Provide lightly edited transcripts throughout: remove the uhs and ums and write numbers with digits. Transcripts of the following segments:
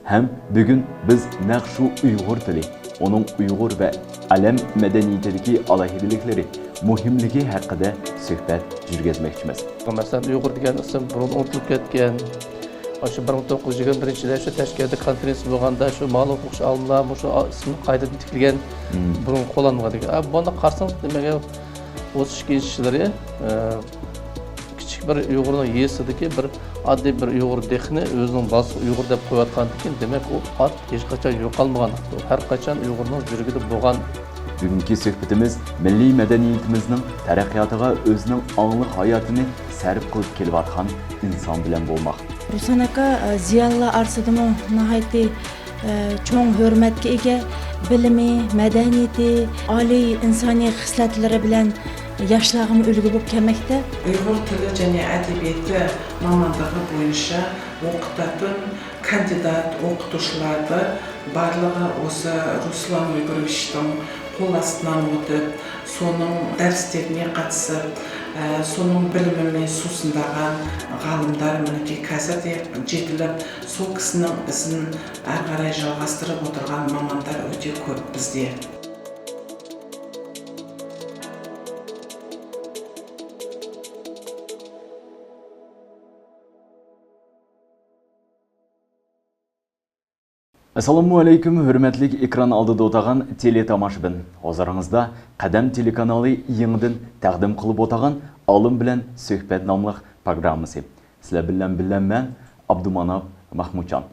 Hem bugün biz naqshu Uyg'ur tili, onun Uyg'ur ve alem medeniyetideki alayhidelikleri, muhimligi haqida suhbat yurgizmoqchimiz. Mesela Uyg'ur degan ism burun unutilib ketgan. Shu 1921-yilda shu Toshkentda konferensiya bo'lganda shu ma'lum o'qish olimlar shu ismni qaytadan tikilgan burun qo'llangan ekan. Bunda qarsangiz nimaga 32-yillari kichik bir Uyg'urning yesidagi bir oddiy bir Uyg'ur dehni o'zining bolasi Uyg'ur deb qo'yayotgan ekan. Demak, u ot hech qachon yo'qolmagan. Har qachon Uyg'urning yuragida bo'lgan. Bugungi suhbatimiz milliy madaniyatimizning taraqqiyotiga o'zining ongli hayotini sarf qilib kelayotgan inson bilan bo'lmoq. Ruslan aka ziyolilar orasida nihoyatda cho'ng hurmatga ega, bilimi, madaniyati, oliy insoniy xislatlari bilan yoshlarga ulgu bo'lib kelmoqda. Uyg'ur tili және әдебиеті мамандығы бойынша оқытатын кандидат оқытушыларды барлығы осы Руслан Уйгуровичтің қол астынан өтіп, соның дәрістеріне қатысып, соның білімімен сусындаған ғалымдар мінекей қазір де жетіліп, сол кісінің ізін әрі қарай жалғастырып отырған мамандар өте көп бізде. Assalamu alaykum, hürmetlik ekran aldıda otağan teletomoshabin. Hozirіңizda Qadam teлеканалы yenidən təqdim qılıb otağan Alım bilan söhbət namlıq proqramısı. Sizlər bilən mən Abdumanap Mahmudcan.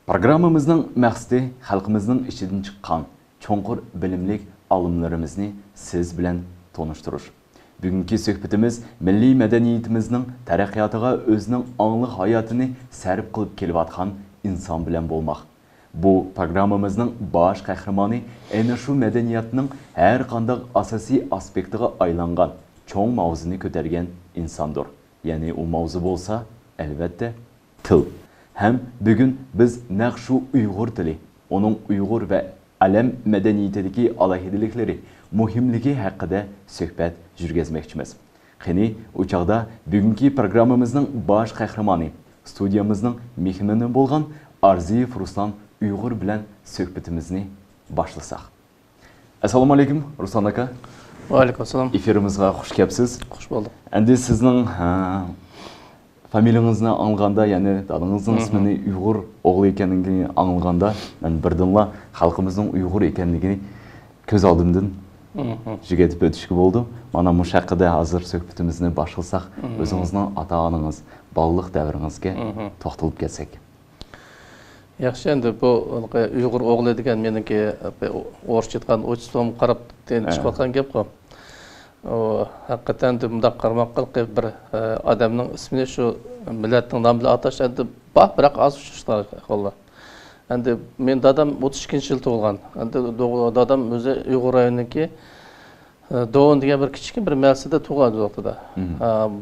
Proqramımızın məqsədi xalqımızın içindən çıxan çonqur bilimlik alımlarımızı siz bilan tanışdırır. Bugünkü söhbətimiz milli mədəniyyətimizin tərəqqiyatıga özünün ongli hayotini sarf qılıb kelayotgan inson bilan bo'lmoq. Bu programmamızın baş qəhrəmanı ayni shu madaniyatning har qanday asosiy aspektiga aylangan, cho'ng mavzuni ko'targan insondir. Ya'ni u mavzu bo'lsa, albatta til. Ham bugun biz naqshu Uyg'ur tili, onun Uyg'ur va alam madaniyatidagi alayhidelikleri, muhimligi haqida suhbat yurgizmoqchimiz. Qani u chaqda bugungi programmamızning baş qəhrəmanı, studiyamızning mehmoni bo'lgan Arziyev Ruslan Uyg'ur bilan suhbatimizni boshlasak. Assalomu alaykum Ruslan aka. Va alaykum assalom. Efirimizga xush kelibsiz. Xush bulduk. Endi sizning familiyangizni anglaganda, ya'ni dadangizning ismini Uyg'ur o'g'li ekanligini anglaganda, men birdinla xalqimizning Uyg'ur ekanligini ko'z oldimdan jigetib o'tishga bo'ldi. Mana bu haqida hozir suhbatimizni boshlasak, o'zingizning ota-onangiz, balalik davringizga to'xtalib ketsak. Yaxshi, endi bu Uyg'ur o'g'li degan meniki o'rishcha aytgan o'chistvom qarab chiqayotgan gap qo'y. Haqiqatan bundaq qarmoqqa bir odamning ismini shu millatning nomi bilan atash endi biroq oz uchishlar qo'llar. Endi men dadam 32-yil tug'ilgan. Endi dadam o'zi Uyg'ur rayonidagi Doğun degan bir kichik bir mavsida tug'ilgan vaqtida.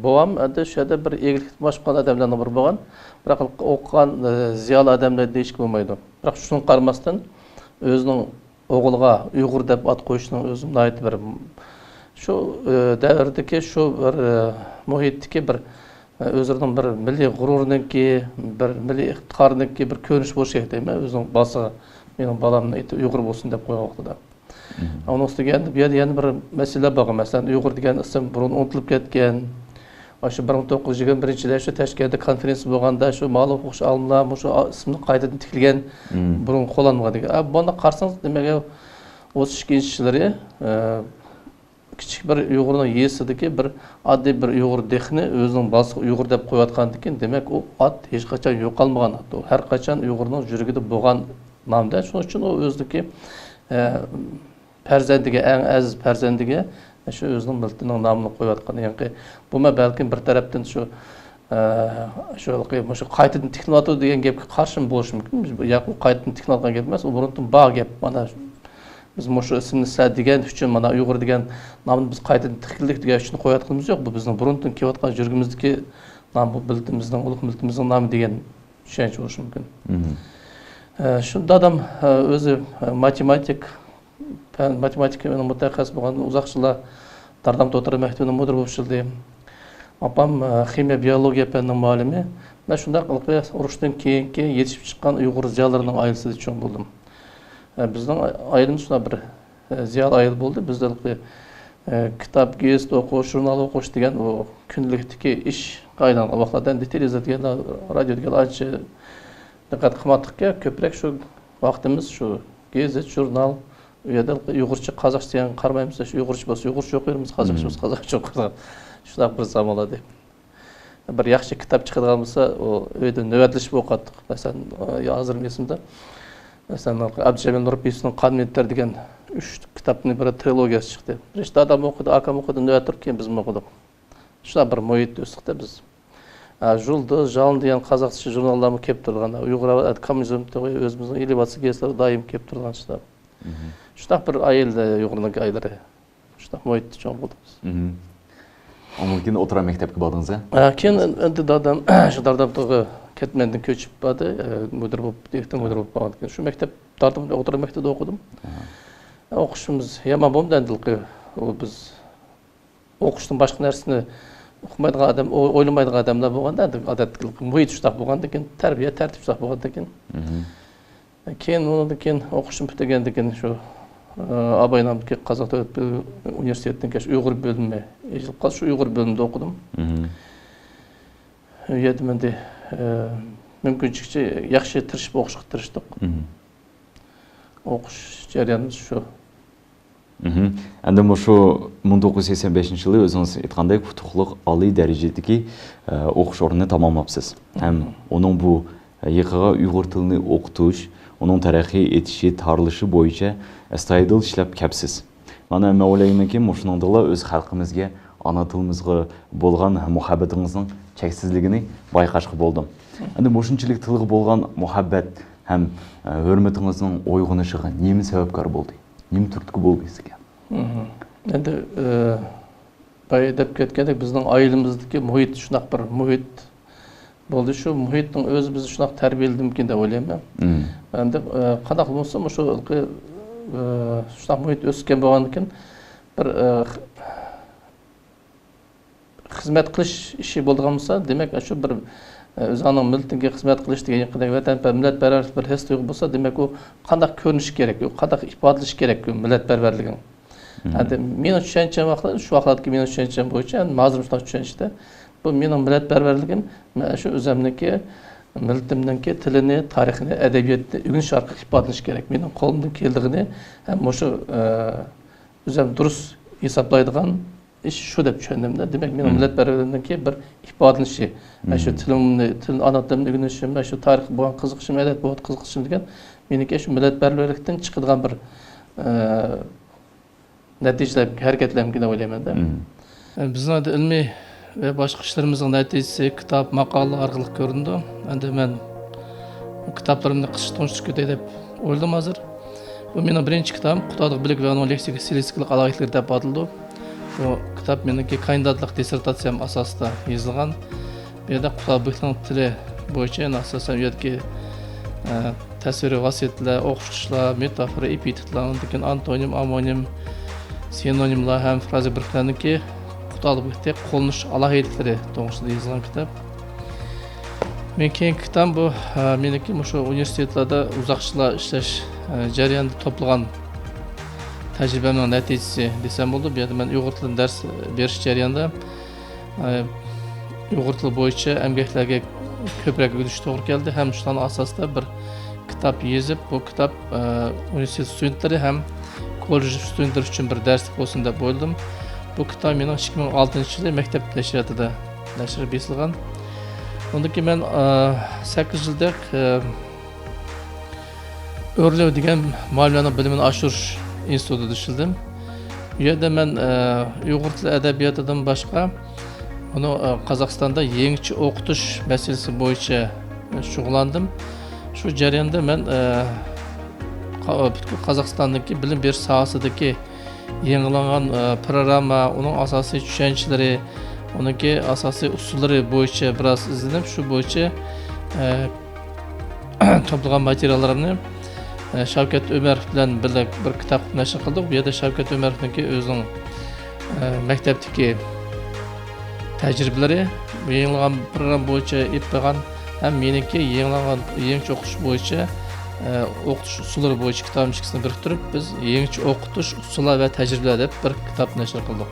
Bovam endi shu yerda bir egilib boshqa odamlarning biri bo'lgan. Biroq o'qigan ziyoli odamlar deyish bo'lmaydi. Biroq shunga qaramasdan o'zining o'g'liga Uyg'ur deb ot qo'yishning o'zi nihoyat bir shu davrdagi shu bir muhitdagi bir o'zining bir milliy g'ururiniki, bir milliy iftixorniki bir ko'rinish bo'lishi kerak deyman. O'zining bolasiga mening bolamni Uyg'ur bo'lsin deb qo'ygan vaqtida. Onun üstüge bu yerda yana bir masala bor. Masalan, Uyg'ur degan ism burun unutilib ketgan. Shu 1921-yilda shu Toshkentda konferensiya bo'lganda shu ma'lum o'qish olimlar shu ismni qaytadan tikilgan burun qo'llangan ekan. Bunda qarsangiz nimaga 32-yillari kichik bir Uyg'urning yesidagi bir oddiy bir Uyg'ur dehni o'zining bolasi Uyg'ur deb qo'yayotgan ekan. Demak, u ot hech qachon yo'qolmagan. Har qachon Uyg'urning yuragida bo'lgan nomda. Shuning uchun u o'zidagi farzandiga, eng aziz farzandiga shu o'zining miltining nomini qo'yayotgan. Ya'ni bu balkim bir tarafdan shu qaytadan tiklanadi degan gapga qarshi bo'lishi mumkin. Yo'q, qaytadan tiklanadigan gap emas, u burundan bor gap. Mana biz shu ismni sizlar degan uchun mana Uyg'ur degan nomni biz qaytadan tikildik degan uchun qo'yayotganimiz yo'q. Bu bizning burundan kelayotgan yurgimizdagi nom, bu miltimizning, ulug' miltimizning nomi degan tushuncha bo'lishi mumkin. Shu dadam o'zi matematika mutaxassis bo'lgan, uzoq yillar Dardam To'tara maktabining mudir bo'lib ishlaydi. Apam ximiya biologiya fanining muallimi. Мен шундай кылып уруштан кийинки yetişip чыккан уйгур зыяларынын айылсыз чоң болдум. Биздин айылыбыз шундай бир зыял айыл болду. Бизде китап, гезит окуш, журнал окуш деген күнлүктүки иш айланган убактарда энди телевизор деген, радио деген анча диккат кылмадык. Көпүрөөк шу вактыбыз шу гезит, журнал, уяда уйгурча, казакча деген кармайбыз. Уйгурча болсо уйгурча окуйбуз, казакча болсо казакча окуйбуз. Шундай бир заманда деп. Bir yaxshi kitob chiqadigan bo'lsa, uyda navbatlashib o'qiydik. Masalan, hozir esimda. Masalan, Abdujamil Nurpiyevning Qanmetlar degan 3 kitobning bir trilogiyasi chiqdi. Birinchi dadam o'qidi, akam o'qidi, navbat turib keyin biz o'qidik. Shunday bir muhitda o'sdiqda biz. Жұлдыз, Жалын degan қазақша jurnallarni kelib turgan, Uyg'ur kommunizm o'zimizning elevatsiya gazetlari doim kelib turgan shunday. Shunday bir ayilda Uyg'urning aylari. Shunday muhitda cho'ng bo'ldik. Ondan o'tira maktabga bordingiz, a? Keyin endi dadam shu Dardabdagi ketmandan ko'chib bordi, mudir bo'lib, direktor mudir bo'lib qolgan ekan. Shu maktab Dardabda o'tira maktabda o'qidim. O'qishimiz yomon bo'ldi endi. Biz o'qishdan boshqa narsani o'qimaydigan odam, o'ylamaydigan odamlar bo'lganda, odatda muhit shunaqa bo'lganda keyin tarbiya, tartib shunaqa bo'lganda keyin. Keyin undan keyin o'qishim tugagandan keyin shu Abay nomidagi Qozoq davlat universitetining Uyg'ur bölümü, shu Uyg'ur bölümünde o'qidim. Yerda menda mumkinchilikcha yaxshi tirishib o'qishga tirishdik. O'qish jarayonimiz shu. Endi shu 1985-yili o'zingiz aytgandek qutuqliq oliy darajadagi o'qish o'rnini tamomlabsiz. Ham uning bu yiqiga Uyg'ur tilini o'qitish, uning taraqqiy etishi, tarilishi bo'yicha astoydil ishlab kelibsiz. Mana men o'ylaymanki, shuningdek o'z xalqimizga, ana tilimizga bo'lgan muhabbatingizning cheksizligini bayqashqa bo'ldim. Endi shunchalik tilga bo'lgan muhabbat ham hurmatingizning uyg'onishiga nima sababkor bo'ldi? Nima turtki bo'ldi sizga? Endi boya deb ketgandek bizning oilamizdagi muhit shunaq bir muhit bo'ldi. Shu muhitning o'zi bizni shunaq tarbiyaladimikin deb o'ylayman. Endi qanday bo'lsa shu shunaq muhit o'sgan bo'lgandan bir xizmat qilish ishi bo'lgan bo'lsa, demak shu bir o'zining millatiga xizmat qilish degan vatan millatparvarlik bir his tuyg'u bo'lsa, demak u qanday ko'rinish kerak, u qanday ifodalash kerak millatparvarligini. Endi men tushuncham vaqtida, shu vaqtdagi men tushuncham bo'yicha, hozir shunday tushunishda bu mening millatparvarligim mana shu o'zimniki millatimniki tilini, tarixini, adabiyotni o'rganish orqali ifodalash kerak. Mening qo'limdan keldigini ham shu o'zim durust hisoblaydigan ish shu deb tushundimda. Demak, mening millatparvarligimniki bir ifodalanishi, shu tilimni, ana tilimni o'rganishim, shu tarix bo'lgan qiziqishim, adabiyot bo'lgan qiziqishim degan meniki shu millatparvarlikdan chiqadigan bir natijalar, harakatlarga deb o'ylayman-da. Bizning ilmiy ve başka işlerimizin neticesi kitap, makale arkalık göründü. Endi men kitaplarımda kısıtlanıştık dep oyladım hazır. Bu benim birinci kitabım. Kutadıq bilik ve onun leksik, stilistik alaylıkları dep atıldı. Bu kitap menimki kandidatlık dissertatsiyam asasında yazılgan. Bir de Kutadıq tili boyunca asasen üyedeki tasviri vasiyetler, okuşlar, metafora, epitetler, antonim, amonim, sinonimler hem fraze birliklerindeki Kutadıq қолыныш алағайлықтары тоғышында yazılan kitap. Men keyin kitab bu meniki şu üniversitelerde uzakçılar işleş jarayonida toplagan tecrübemnin neticesi desem oldu. Bir de ben Uyghur tilini ders beriş jarayonida Uyghur tili boyunca emgeklerge köprek ödüş doğru geldi. Hem şunun asasında bir kitap yazıp bu kitap üniversite studentleri hem kolej studentleri için bir derslik olsun deb o'yladim. Bu kitap mening 2006-yilda maktab nashriyatida nashr besilgan. Ondan keyin men 8 yillik O'rlov degan ma'lumotlarning bilimini oshirish institutida ishladim. Bu yerda men Uyg'ur tili adabiyotidan boshqa uni Qozog'istonda yangicha o'qitish masalasi bo'yicha shug'ullandim. Shu jarayonda men Qozog'istondagi bilim berish sohasidagi yangilangan programma, onun asasi tushunchaları, onunki asasi usulları bo'yicha biraz izlenip şu bo'yicha toplagan materiallarını Shavkat Ömerov bilan birga bir kitap nashr qildik. Bu yerda Shavkat Ömerovniki o'zining maktabdagi tajribalari, bu yangilangan program bo'yicha ep qo'ygan һәм меніңки еңчі оқытыш бойынша оқытыш ұсулары бойынша кітабын ішкісін біріктіріп, біз еңчі оқытыш ұсула вә тәжірибелер деп бір кітап нәшір қылдық.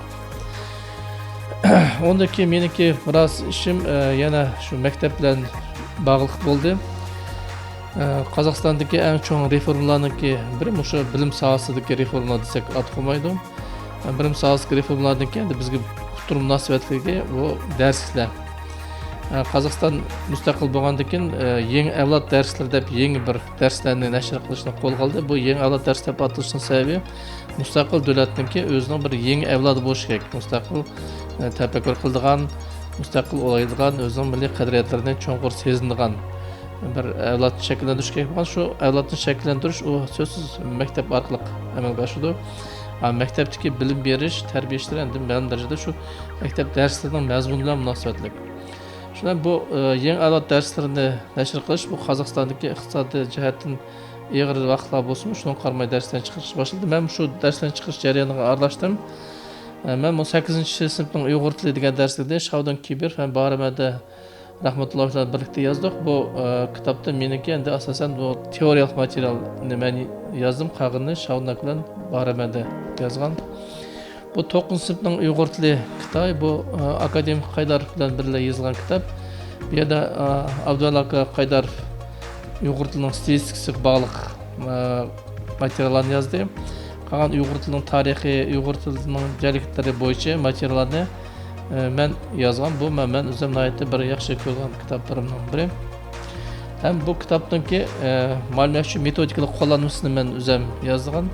Ondan keyin meniki biraz işim yana şu mektep bilan bağlıq болды. Қазақстандагы ең чоң реформаларныңки бірі мұшы білім саласыдагы реформалар десек ат қоймайды. Білім саласыдагы реформалардан кейін бізге құтыр мұнасабатлыгы ол дәрістер. Қазақстан мұстақил болғандан кейін ең әвлад дәрістер деп ең бір дәрістерді нәшір қылышына қолға алды. Бұл ең әвлад дәріс деп аталышының себебі мұстақил дөләттіңки өзінің бір ең әвлады болушы керек. Мұстақил тәпәккүр қылдыған, мұстақил олайдыған, өзінің милли қадіретлерінен чоңғыр сезіндіған bir evlatını şekillendiriş gerek olan şu evlatını şekillendiriş o sözsüz mektep arkalık amelga aşıdı. Mektepteki bilim beriş, terbiye işleri endi benim derecede şu mektep derslerinin mezmunuyla münasebetlik. Şundan bu yeni evlat derslerini neşir kılış bu Kazakistan'daki iktisadi cihetin eğer vakitler bolsun şunun karmay derslerden çıkış başladı. Ben şu derslerden çıkış jarayonuna aralashdim. Ben 8. sınıfın Uyghur tili degan derslerde Şavdan Kibir hem Baramada Rahmetullah bilan birlikte yazdık. Bu kitapta meniki endi asosan bu teoriyalik materialni men yazdım. Qag'ini Shavnak bilan Baramada yazgan. Bu 9 sınıfның Uyghur tili kitabı bu akademik Qaydarov bilan birga yazılgan kitap. Bu yerda Abdullah Qaydarov Uyghur tilining statistikasiga bog'liq materiallarni yazdı. Qolgan Uyghur tilining tarixi, Uyghur tilining jaliklari bo'yicha materiallarni men yazgan. Bu men o'zim nihoyatda bir yaxshi ko'rgan kitoblarimning biri. Ham bu kitobningki ma'lumot metodikalik qo'llanmasini men o'zim yozgan.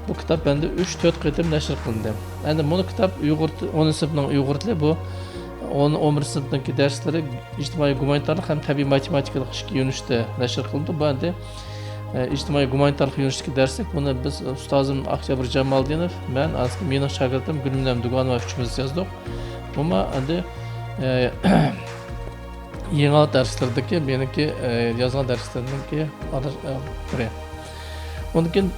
Bu kitap endi 3-4 qitim nashr qilindi. Endi bu kitap Uyghur 10 sinfning Uyghur tili bu 11 sinfdagi darslari ijtimoiy gumanitarlik ham tabiiy matematikalik ikki yo'nalishda nashr qilindi. Bu endi ijtimoiy gumanitarlik yo'nalishdagi darslik buni biz ustozim Oktyabr Jamaldinov, men mening shogirdim Gulminam Duganova uchimiz yozdik. Buma endi yangi darslardagi meniki yozgan darslarningki biri. Ondan keyin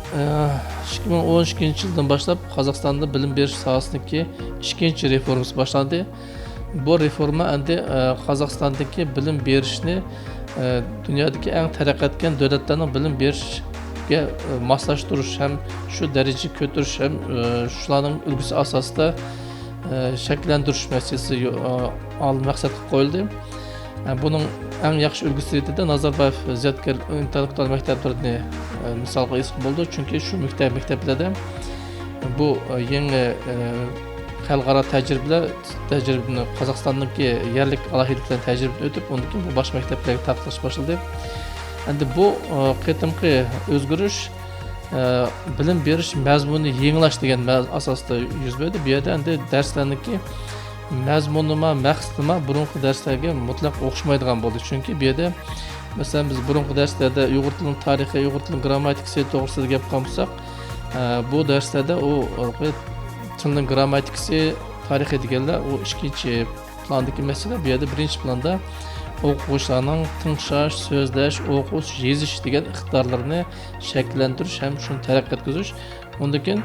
2012-yildan boshlab Qozog'istonda bilim berish sohasidagi ikkinchi reformasi boshlandi. Bu reforma endi Qozog'istondagi bilim berishni dunyodagi eng taraqqiyot etgan davlatlarning bilim berishga moslashtirish ham shu darajaga ko'tarish ham shularning ulgusi asosida shakllantirish masalasi maqsad qilib qo'yildi. Bunun eng yaxshi ulgusi sifatida Nazarbayev Ziyodkor intellektual maktablarini misolga esib bo'ldi. Chunki shu maktablarda bu yangi xalqaro tajribani Qozog'istondagi yerlik alohidaliklarni tajribadan o'tib, undan keyin bu bosh maktablarga tarqatish boshlandi. Endi bu qitimqi o'zgarish bilim berish mazmunini yangilash degan asosda yuz berdi. Bu yerda endi darslarniki mazmunima, maqsadima burungi darslarga mutlaq o'xshamaydigan bo'ldi. Chunki bu yerda masalan biz burungi darslarda Uyg'ur tilining tarixi, Uyg'ur tilining grammatikasi to'g'risida gap qilsak, bu darslarda u tilning grammatikasi, tarixi deganlar u ikkinchi plandagi masala. Bu yerda birinchi planda o'quvchilarning tinglash, so'zlash, o'qish, yozish degan iqtidorlarini shakllantirish ham shuni taraqqiyot etkazish. Undan keyin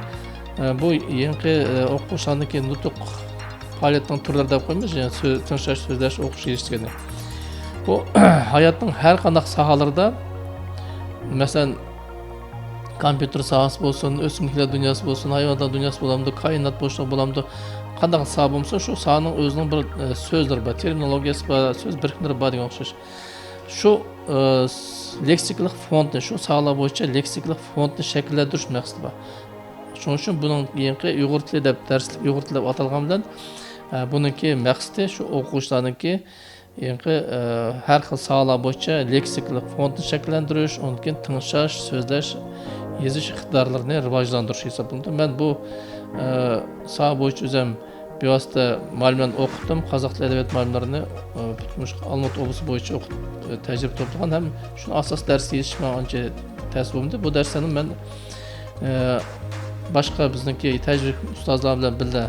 bu yangi o'quvchilarniki nutq faoliyatning turlari deb qo'yamiz, ya'ni tinglash, so'zlash, o'qish, yozish degan. Bu hayotning har qanday sohalarida, masalan, kompüter sohasi bo'lsin, o'simliklar dunyosi bo'lsin, hayvonlar dunyosi bo'lamdi, koinot bo'shliq bo'lamdi, qanday soha bo'lsa, shu sohaning o'zining bir so'zlari bor, terminologiyasi bor, so'z birikmalari bor degan o'xshash. Shu leksikalik fondni, shu sohalar bo'yicha leksikalik fondni shakllantirish maqsadi bor. Shuning uchun buning yangi Uyg'ur tili deb darslik Uyg'ur tili deb atalgan bilan buningki maqsadi shu o'quvchilarningki yangi har xil sohalar bo'yicha leksikalik fondni shakllantirish, undan keyin tinglash, so'zlash, yozish iqtidorlarini rivojlantirish hisoblanadi. Men bu soha bo'yicha o'zim bevosita ma'lumot o'qidim, qozoq tili adabiyot ma'lumotlarini butun Olmot oblasti bo'yicha o'qib tajriba to'plagan, ham shuni asos dars yozish men ancha ta'sir bo'ldi. Bu darslarni men boshqa bizniki tajriba ustozlar bilan birga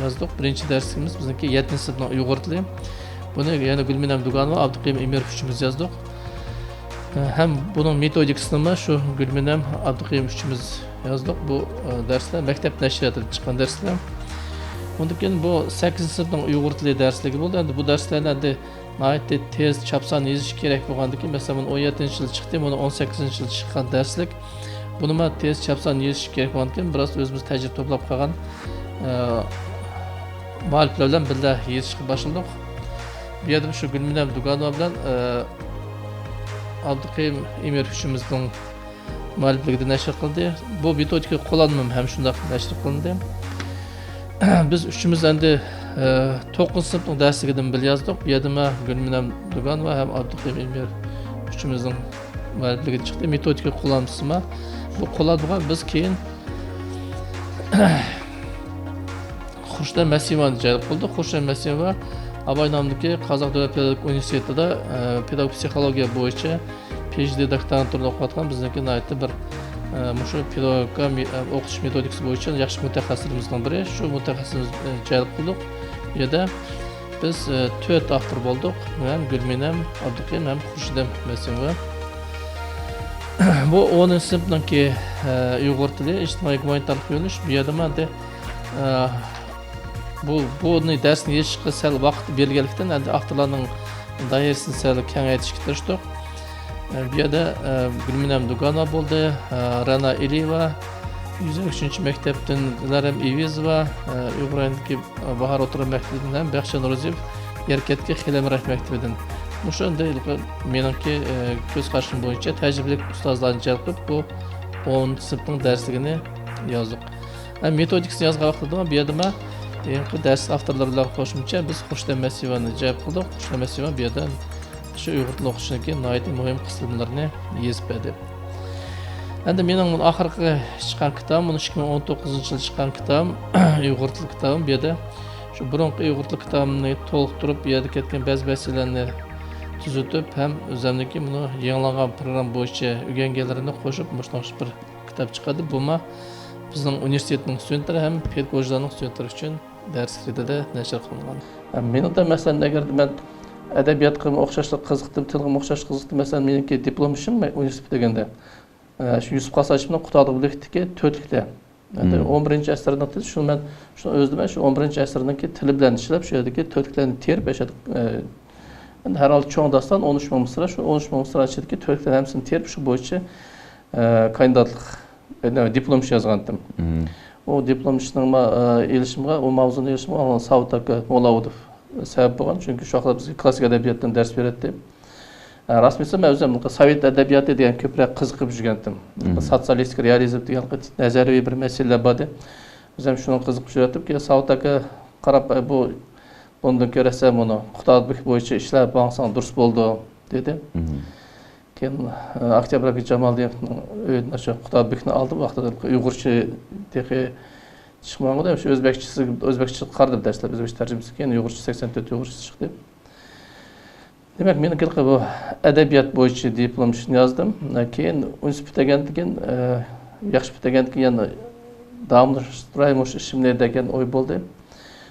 yozdik. Birinchi darsimiz bizniki 7-sinfning Uyg'ur tili. Buni yana Gulminam Duganova, Abduqayim Emirov uchimiz yozdik. Hem bunun metodikasini shu Gulminam, Abduqayim uchimiz yozdik. Bu darslar maktab nashriyatida chiqqan darslar. Undan keyin bu 8-sinfning Uyg'ur tili darsligi bo'ldi. Endi bu darslarni endi Nəhayət tez çapsan yazış kerak bo'lgandan keyin, masalan, 17-yil chiqdi, buni 18-yil chiqqan darslik. Buni men tez çapsan yazış kerak bo'lgandan keyin, biroz o'zimiz tajriba to'plab qolgan mualliflar bilan birga yazishga boshladik. Bu yerda shu Gulminam Duganova bilan Abduqayim Emir uchimizning muallifligida nashr qildi. Bu metodika qo'llanmam ham shunday nashr qilindi. Biz üçümüz endi 9 sınıfning darsligidan birga yozdik. Bu yerda men Gulminam Duganova ham Abduqayim Emir uchimizning muallifligiga chiqdi. Metodika qo'llanmasimi? Bu qo'llanmagan biz keyin Xurshid Masivani jalb qildik. Xurshid Masiva Abay nomidagi Qozoq davlat pedagogik universitetida pedagog psixologiya bo'yicha PhD doktoranturani o'qiyotgan bizniki naytda bir shu pedagogika o'qitish metodikasi bo'yicha yaxshi mutaxassisimizdan biri. Shu mutaxassisimiz jalb qildik. Bu yerda biz 4 avtor bo'ldik. Men Gulminam, Abduqayim ham Xurshid Masiva. Bu 10-sınıfdaki Uyg'ur tili ijtimoiy gumanitar yo'nalish. Bu yerda menda buni darsni yechishga sal vaqt berganlikdan endi avtorlarning doirasini sal kengaytirishga tirishdik. Bu yerda Gulminam Duganova bo'ldi, Rana Iliyeva, 103-maktabdan Dilaram Evizova, Uyg'urandagi Bahor o'rta maktabidan Baxshan Ro'ziyev, Erkatga Xilamrash maktabidan. Shunday meningki ko'z qarashim bo'yicha tajribali ustozlarni jalb qilib bu 10-sınıfning darsligini yozdik. Metodikasini yozgan vaqtida bu yerda men ders avtorlari bilan qo'shimcha biz Xurshid Masivani jalb qildik. Xurshid Masiva bu yerdan shu Uyg'ur tili o'qishniki nihoyatda muhim qismlarini yezib berdi. Endi mening bu oxirgi chiqqan kitobim, 2019-yil chiqqan kitobim Uyg'ur tili kitobim. Bu yerda shu burungi Uyg'ur tili kitobimni to'liqtirib, bu yerda ketgan ba'zi masalalarni tuzitib, ham o'zimniki buni yangilangan program bo'yicha o'rganganlarini qo'shib, mushtoq bir kitob chiqadi. Bu bizning universitetning studentlari ham pedagoglarning studentlari uchun darsliklarda nashr qilingan. Meningda masalan agar men adabiyotga o'xshashlik qiziqdim, tilga o'xshash qiziqdim, masalan meniki diplom ishim universitet deganda shu Yusuf Qasachevning Qutadag'likdagi 4likda. Endi 11-asrning tili shu men shu o'zim shu 11-asrningki tili bilan ishlab, shu yerdagi 4liklarni terib endi har holda cho'ng daston 13 ming misra, shu 13 ming misra ichidagi 4liklar hammasini terib shu bo'yicha kandidatlik diplom ish yozgandim. O diplom ishning elishimga, o mavzuni elishimga Savut aka Mo'laudov sabab bo'lgan, chunki shu vaqtda bizga klassik adabiyotdan dars beradi. Rasmiysi men o'zim Sovet adabiyoti degan ko'proq qiziqib yurgandim. Sotsialistik realizm degan nazariy bir masalalar bor edi. O'zim shuni qiziqib yurgandim ki Savut aka qarab bundan ko'rsa buni Qutadbek bo'yicha ishlab bo'lsang durust bo'ldi dedi. Keyin Oktyabr Jamaldiyevning uyidan shu Qutadbekni oldim, vaqtida Uyg'urcha texi chiqmaganda shu o'zbekcha qardim darslar, o'zbekcha tarjimasi, keyin Uyg'urcha 84 Uyg'urcha chiqdi. Demak, men bu adabiyot bo'yicha diplom ishni yozdim. Keyin universitetdan keyin yaxshi bitagandan keyin yana davomlashtiraymish ishimni degan o'y bo'ldi.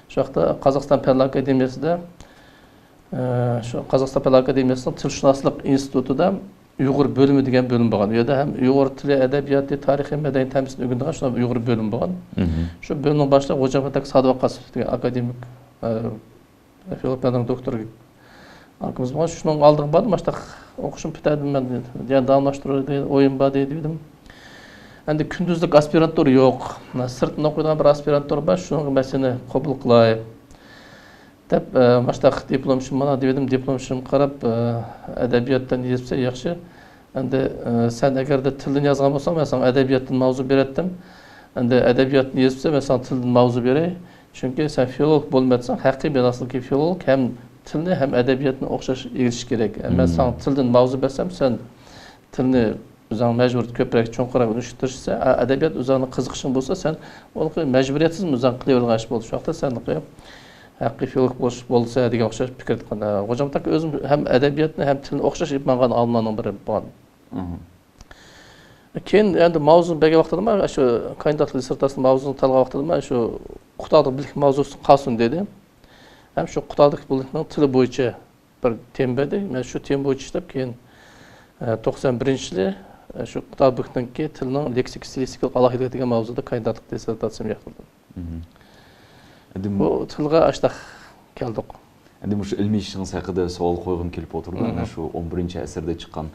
Shu vaqtda Qozog'iston Fanlar akademiyasida shu Qozog'iston Fanlar akademiyasining tilshunoslik institutida Uyg'ur bölümü degan bölüm bo'lgan. Bu yerda ham Uyg'ur tili, adabiyoti, tarixi, madaniyat tamsilini o'rganadigan shu Uyg'ur bölümü bo'lgan. Shu bölümning boshlig'i Xo'jabatak Sadiqasov degan akademik filologiyaning doktori akamiz bo'lgan. Shuning oldiga bordim, boshqa o'qishim bitadi, men yana davomlashtirishga o'yim bor dedim. Endi kunduzlik aspirantura yo'q. Sirtdan o'qiydigan bir aspirantura bor, shunga men seni qabul qilay deb boshqa diplom ishim mana dedim, diplom ishim qarab adabiyotdan yozsa yaxshi. Endi sen agarda tilni yozgan bo'lsang, men sana adabiyotdan mavzu beratdim. Endi adabiyotni yozsa, men sana tildan mavzu beray. Chunki sen filolog bo'lmasang, haqiqiy binosliki filolog ham tilni ham adabiyotni o'xshash erishish kerak. Men sana tildan mavzu bersam, sen tilni o'zing majbur ko'proq cho'nqirab unishtirsa, adabiyot o'zingning qiziqishing bo'lsa, sen uni majburiyatsiz o'zing qilavergan ish bo'ldi. Shu vaqtda sen haqiqiy filolog bo'lsa degan o'xshash fikr aytgan. Xo'jabatak o'zim ham adabiyotni ham tilni o'xshash ipmangan olimlarning biri bo'lgan. Keyin endi mavzu bergan vaqtida men shu kandidatlik dissertatsiyasining mavzusini tanlagan vaqtida men shu Qutadag'lik mavzusi qolsin dedi. Ham shu Qutadag'likning tili bo'yicha bir tema berdi. Men shu tema bo'yicha ishlab keyin 91-yili shu Qutadag'likning tilining leksik stilistik alohidaligi degan mavzuda kandidatlik dissertatsiyamni yozdim. Bu tilga ashtaq keldik. Endi mush ilmiy ishingiz haqida savol qo'ygim kelib o'tirdi. Ana shu 11-asrda chiqqan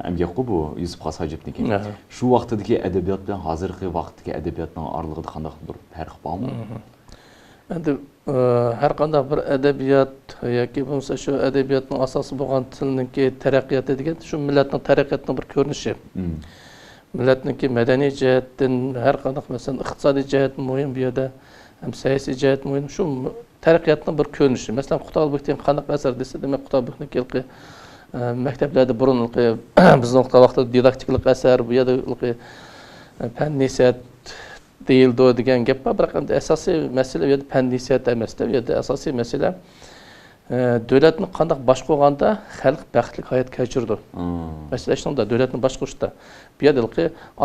amgaq bu Yusuf Qasajevniki. Shu vaqtdagi adabiyot bilan hozirgi vaqtdagi adabiyotning oralig'ida qanday bir farq bormi? Endi har qanday bir adabiyot yoki bo'lmasa shu adabiyotning asosi bo'lgan tilningki taraqqiyoti degan shu millatning taraqqiyotining bir ko'rinishi. Millatningki madaniy jihatdan har qanday masalan iqtisodiy jihat muhim bu yerda, ham siyosiy jihat muhim. Shu taraqqiyotning bir ko'rinishi. Masalan, Qutlug'bekning qanday asar desa, demak Qutlug'bekniki maktablarda burunqi bizning vaqtda didaktiklik asar, bu yerda fan nisiyat deyildi degan gap bor. Biroq asosiy masala bu yerda fan nisiyat emas, bu yerda asosiy masala davlatni qanday boshqarganda xalq baxtli hayot kechirdi. Masala shunda davlatni boshqarishda. Bu yerda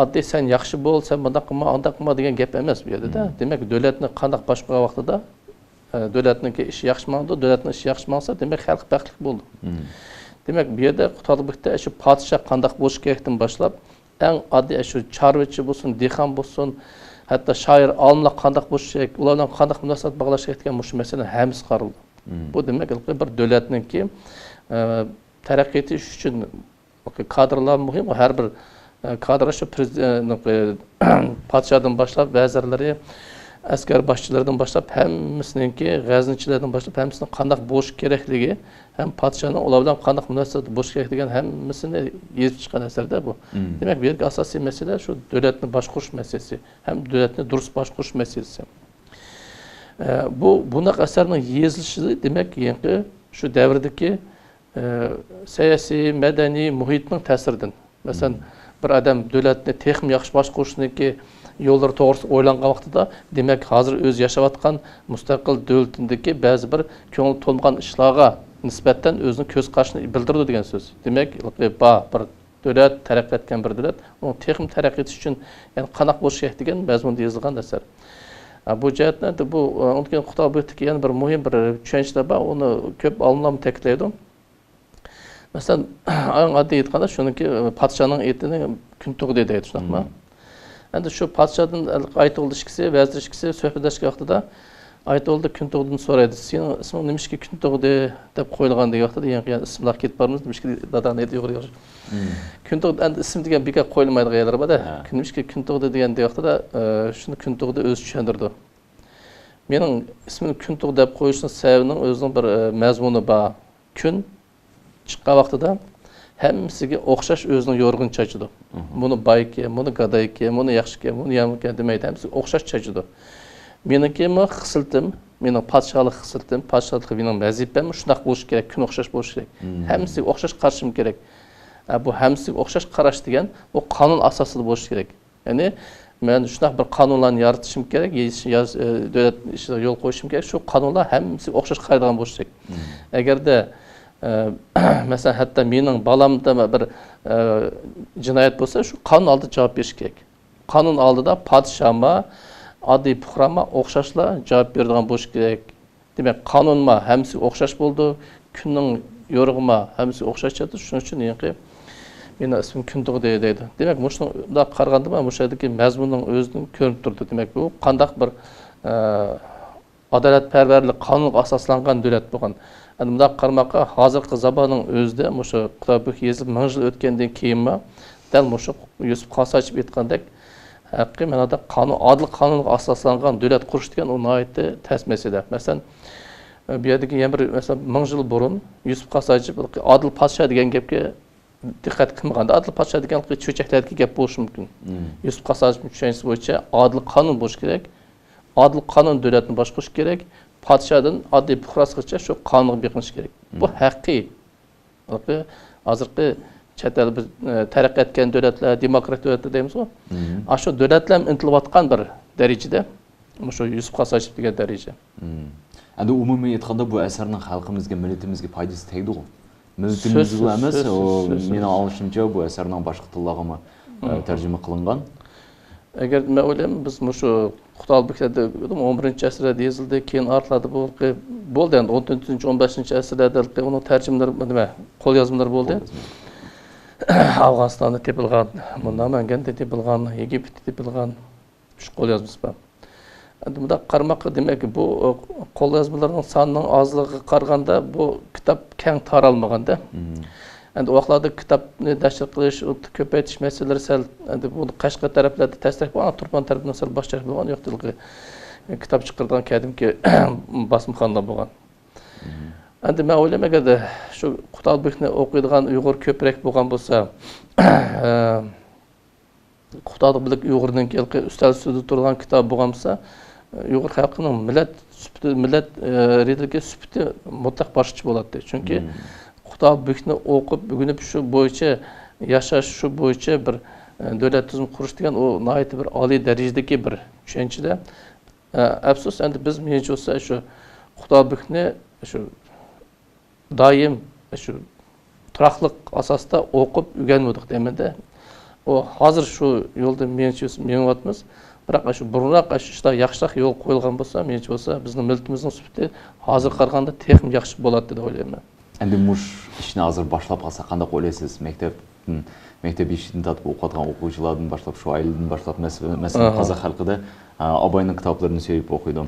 oddiy sen yaxshi bo'l, sen bunday qilma degan gap emas bu yerda. Demak, davlatni qanday boshqargan vaqtida davlatningki ishi yaxshi bo'ldi, davlatning ishi yaxshi bo'lsa, demak xalq baxtli bo'ldi. Demak, bu yerda Qutlug'bekda shu podshoh qanday bo'lish kerakdan boshlab, eng oddiy shu chorvachi bo'lsin, dehqon bo'lsin, hatto shoir, olimlar qanday bo'lish kerak, ular bilan qanday munosabat bog'lash kerak degan mush masala hammasi qaraldi. Bu demak, bir davlatningki taraqqiyot etish uchun kadrlar muhim, har bir kadr shu prezident podshohdan boshlab vazirlari askar boshchilaridan boshlab hammasiningki g'aznchilardan boshlab hammasini qanday bo'lish kerakligi ham podshohning ular bilan qanday munosabat bo'lish kerak degan hammasini yozib chiqqan asarda bu. Demak, bu yerga asosiy masala shu davlatni boshqarish masalasi, ham davlatni durust boshqarish masalasi. Bu bunaqa asarning yozilishi demak, yangi shu davrdagi siyosiy, madaniy muhitning ta'siridan. Masalan, bir odam davlatni texnik yaxshi boshqarishniki yo'llar to'g'risida o'ylangan vaqtida, demak, hozir o'z yashayotgan mustaqil davlatindagi ba'zi bir ko'ngil to'lmagan ishlarga nisbatan o'zining ko'z qarashini bildirdi degan so'z. Demak, bir davlat taraqqiyot etgan bir davlat, uni texnik taraqqiyot etish uchun ya'ni qanday bo'lish kerak degan mazmunda yozilgan asar. Bu jihatdan bu undan Qutlug'bekniki yana bir muhim bir tushunchlar bor, uni ko'p olimlar ta'kidlaydi. Masalan, oddiy aytganda shuniki podshohning etini kun tug'di deydi, shunaqmi? Endi shu podshohdan aytoldi ishkisi, vazir ishkisi suhbatlashgan vaqtida aytoldi kun tug'dini so'raydi. Sening isming nimishki kun tug'di deb qo'yilgan degan vaqtida yana ismlar ketib bormiz, nimishki dadani aytdi yo'g'ri. Kun tug'di endi ism degan bekor qo'yilmaydigan yerlar bor-da. Nimishki kun tug'di degan vaqtida shuni kun tug'di o'zi tushuntirdi. Mening ismim kun tug'di deb qo'yishning sababining o'zining bir mazmuni bor. Kun chiqqan vaqtida hammasiga o'xshash o'zining yorug'ini chachidi. Buni boyki, buni gadayki, buni yaxshiki, buni yomonki demaydi, hammasiga o'xshash chachidi. Meniki xisiltim, mening podshohlik xisiltim, podshohlik mening vazifam shunday bo'lish kerak, kun o'xshash bo'lish kerak. Hammasiga o'xshash qarashim kerak. Bu hammasiga o'xshash qarash degan u qonun asosida bo'lish kerak. Ya'ni men shunday bir qonunlarni yaratishim kerak, davlat ishiga yo'l qo'yishim kerak. Shu qonunlar hammasiga o'xshash qaraydigan bo'lish kerak. Agarda masalan, hatto mening balamda bir jinoyat bo'lsa, shu qonun oldida javob berish kerak. Qonun oldida podshohma, oddiy fuqaroma o'xshashla javob beradigan bo'lish kerak. Demak, qonunma hammasi o'xshash bo'ldi, kunning yorug'ima hammasi o'xshash chiqdi. Shuning uchun yangi mening ismim Kuntug'di deydi. Demak, shunda qaraganda mana shu yerdagi mazmunning o'zidan ko'rinib turdi. Demak, bu qanday bir adolatparvarlik qonunga asoslangan davlat bo'lgan. Endi bunday qarmoqqa hozirgi zamonning o'zida shu Qutlug'bek yozib 1000 yil o'tgandan keyinmi, dal shu Yusuf Qasachev aytgandek, haqiqiy ma'noda odil qonunga asoslangan davlat qurish degan u nihoyatda tez masala. Masalan, bu yerdagi yana bir masalan 1000 yil burun Yusuf Qasachev odil podshoh degan gapga diqqat qilmaganda, odil podshoh degan cho'chaklardagi gap bo'lishi mumkin. Yusuf Qasachev tushunchasi bo'yicha odil qonun bo'lishi kerak. Adil qonun davlatni boshqarish kerak. Podshohdan oddiy fuqarosigacha shu qonunga beqinish kerak. Bu haqiqiy. Hozirgi chet el biz taraqqiyot etgan davlatlar, demokrat davlatlar deymiz-ku. Shu davlatlar intilayotgan bir darajada, shu Yusuf Qasachev degan daraja. Endi umumiy aytganda bu asarning xalqimizga, millatimizga foydasi tegdi-ku. Millatimizga emas, meni olishimcha bu asarning boshqa tillarga tarjima qilingan. Agar men o'ylayman, biz shu Qutlug'bekda 11-asrda yozildi, keyin ortlarda bo'ldi endi 14-15-asrlarda uning tarjimalari nima, qo'lyozmalari bo'ldi. Afg'onistonda tepilgan, Namanganda tepilgan, Egiptda tepilgan shu qo'lyozmasi bor. Endi bunda qarmoqqa demak bu qo'lyozmalarning sonining ozligiga qaraganda bu kitob keng taralmaganda. Endi vaqtlarda kitobni nashr qilish, ko'paytirish masalalari sal endi buni Qashqar taraflarda tasdiq bo'lgan, Turpan tarafdan sal boshqa bo'lgan yo'qdiligi. Kitob chiqargan kadimki basmaxonlar bo'lgan. Endi men o'ylamaganda shu Qutlug'bekni o'qiydigan Uyg'ur ko'proq bo'lgan bo'lsa, Qutlug'bek Uyg'urning kelqi ustal ustida turgan kitob bo'lgan bo'lsa, Uyg'ur xalqining millat redagi sifati mutlaq boshqacha bo'ladi. Chunki Qutlug'bekni o'qib, bugunib shu bo'yicha yashash, shu bo'yicha bir davlat tuzum qurish degan u nihoyat bir oliy darajadagi bir tushunchada. Afsus, endi biz menimcha bo'lsa shu Qutlug'bekni shu doim shu turaqliq asosda o'qib o'rganmadik demanda. O hozir shu yo'lda menimcha menyapmiz. Biroq shu burunroq ishda yaxshiroq yo'l qo'yilgan bo'lsa, menimcha bo'lsa bizning miltimizning sifati hozir qaraganda texnik yaxshi bo'ladi deb o'ylayman. Endi mush ishni hozir boshlab qolsa qanday o'ylaysiz? Maktab ishini tatib o'qiyotgan o'quvchilardan boshlab, shu oiladan boshlab, masalan, qozoq xalqida Oboyning kitoblarini sevib o'qiydim.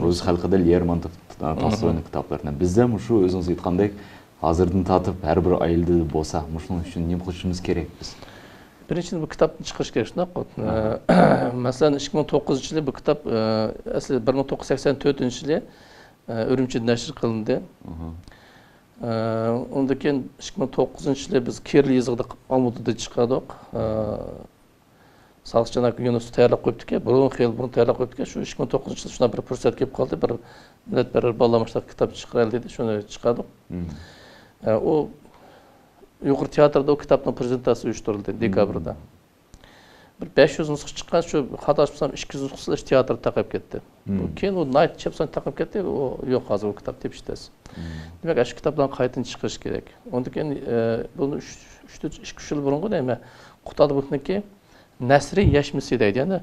Rus xalqida Lermontov, Tolstoyning kitoblarini. Bizda shu o'zingiz aytgandek, hozirdan tatib har bir oilada bo'lsa, shuning uchun nima qilishimiz kerak biz? Birinchidan bu kitobni chiqarish kerak, shunaqa. Masalan, 2009-yil bu kitob asli 1984-yil Urumchida nashr qilindi. Undan keyin 2009-yil biz Kirli yozig'ida Olmaotada chiqardik. Sog'liqchilik universiteti tayyorlab qo'yibdi-ki, burun tayyorlab qo'yibdi-ki, shu 2009-yil shuna bir fursat kelib qoldi, bir millat bir bolamashlab kitob chiqaraylik dedi, shuni chiqardik. O Uyg'ur teatrida o kitobning prezentatsiyasi uyushtirildi dekabrda. Bir 500 nusxa chiqqan, shu xato aytmasam 200 nusxasi teatrda taqib ketdi. Bu keyin u night chepson taqib ketdi, o yo'q hozir o kitob tepishdas. Demak, shu kitobdan qaytadan chiqish kerak. Undan keyin buni 2-3 yil burungi deyman, Qutlug'bekniki Nasri Yashmisi deydi. Ya'ni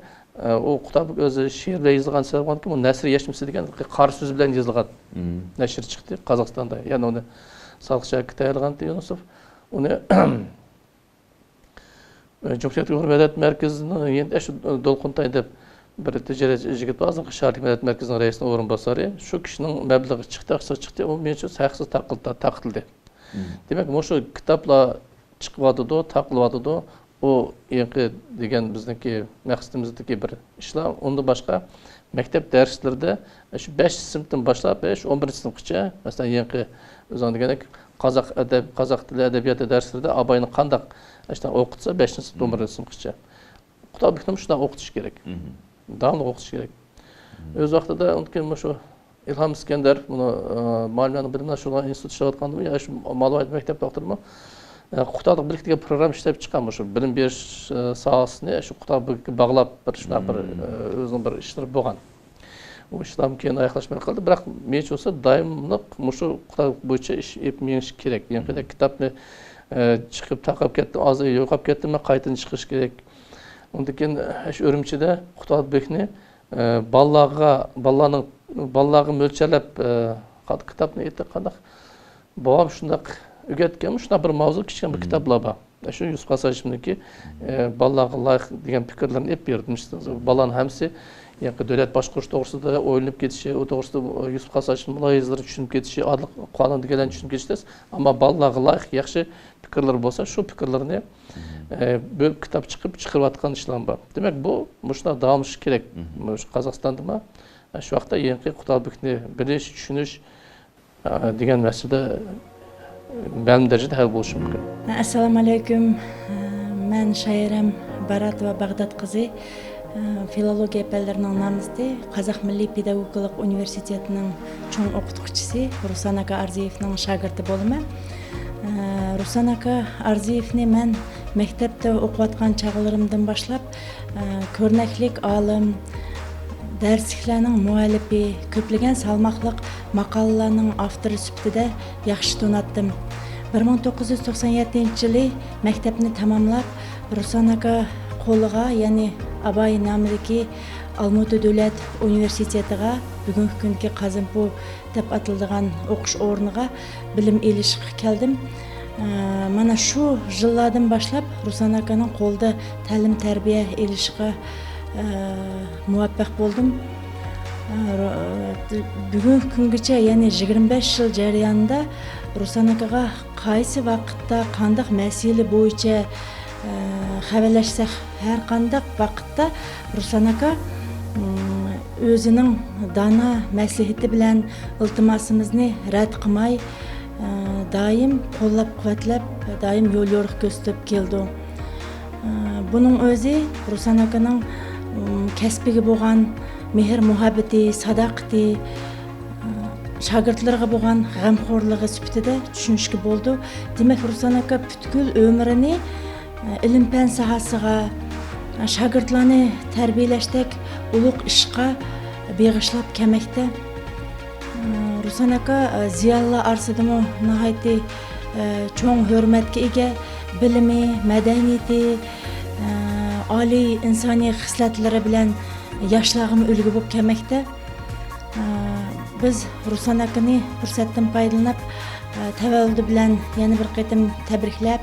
o Qutlug'bek o'zi she'rlar yozgan sababki, bu Nasri Yashmisi degan qora so'z bilan yozilgan nashr chiqdi Qozog'istonda. Ya'ni uni Sog'liqchilik tayyorlagan Yunusov. Uni Cumhuriyet Uyg'ur Medeniyet Merkezi'nin endi shu Dolquntay deb bir tijorat yigit bor, Sharqiy Medeniyet Merkezining raisining o'rinbosari. Shu kishining mablag'i chiqdi, u mencha haqsiz taqildi. Demak, shu kitoblar chiqyapti, taqilyapti. O yangi degan bizniki maqsadimizdagi bir ishlar. Unda boshqa maktab darslarida shu 5 sinfdan boshlab 11-sinfgacha, masalan, yangi o'zing degandek qozoq tili adabiyoti darslarida Oboyni qanday ishdan o'qitsa 5-sinf 11-sinfgacha. Qutlug'bekni shunday o'qitish kerak. Davomli o'qitish kerak. O'z vaqtida undan shu Ilhom Iskandar buni ma'lumotlarni bilimlar shug'ullan instituti ishlayotganda ya shu ma'lumot maktabda o'qitirmi? Qutlug'bek degan program ishlab chiqqan shu bilim berish sohasini shu Qutlug'bekka bog'lab bir shunaqa bir o'zining bir ishlari bo'lgan. U ishlar keyin oyoqlashmay qoldi, biroq mencha bo'lsa doimliq shu Qutlug'bek bo'yicha ish menish kerak. Ya'ni kitobni chiqib taqib ketdi, hozir yo'qolib ketdimi, qaytadan chiqish kerak. Undan keyin shu Urumchida Qutlug'bekni bolalarga mo'lchallab kitobni aytdi qanday. Bobom shunday o'rgatgan, shunaqa bir mavzu kichkina bir kitoblar bor. Shu Yusuf Qasashimniki bolalarga loyiq degan fikrlarni aytib berdim. Bolalarning hammasi yani davlat boshqarish to'g'risida o'ylanib ketishi, o to'g'risida Yusuf Qasashim mulohazalari tushunib ketishi, adliq qonun deganlarni tushunib ketishdi. Ammo bolalarga loyiq yaxshi fikrlar bo'lsa, shu fikrlarni bo'lib kitob chiqarayotgan ishlar bor. Demak, bu shunday davom etishi kerak. Shu Qozog'istondami shu vaqtda yangi Qutlug'bekni bilish, tushunish degan masala ma'lum darajada hal bo'lishi mumkin. Assalomu alaykum. Men Shayram Baratova Bag'dod qizi. Filologiya fanlarining nomzodi, Qozoq Milliy pedagogik universitetining cho'ng o'qituvchisi Ruslan aka Arziyevning shogirdi bo'laman. Ruslan aka Arziyevni men maktabda o'qiyotgan chog'larimdan boshlab ko'rnaklik olim, darsliklarning muallifi, ko'plagan salmoqli maqolalarning avtori sifatida yaxshi tunatdim. 1997-yili maktabni tamomlab, Ruslan aka qo'liga, ya'ni Oboy nomidagi Olmaota davlat universitetiga, bugungi kungi Qazimpu deb ataladigan o'qish o'rniga bilim olishga keldim. Mana shu yillardan boshlab Ruslan akaning qo'lida ta'lim tarbiya olishga muvaffaq bo'ldim. Бүгінгі күнгіче, яғни 25 жыл жарыянда Руслан акаға қайсы вақытта қандық мәселе бойынша хабарлашсақ, әр қандық вақытта Руслан ака өзінің дана мәслихеті білән ылтымасымызны рәт қылмай, дайым қоллап қуатлап, дайым yol yorық көстіп келді. Бұның өзі Руслан аканың кәсіпіге болған мехір мұхаббеті, садақыты, шагыртларға болған ғамқорлығы сүптеді түшінішкі болды. Демек, Руслан ака бүткіл өміріні ілім-пән сахасыға, шагыртланы тәрбиеләштек ұлық ішқа бейғышлап кәмекті. Руслан ака зиялы арсыдымы нағайты чоң hürmetке еге, білімі, мәдәниеті, али insani xisletlere bilen yaşlığımı үлгі болып кәмекті. Biz Ruslан akını fırsattan paydalanıp, təvəllüdü bilen yana bir qetim təbriklep,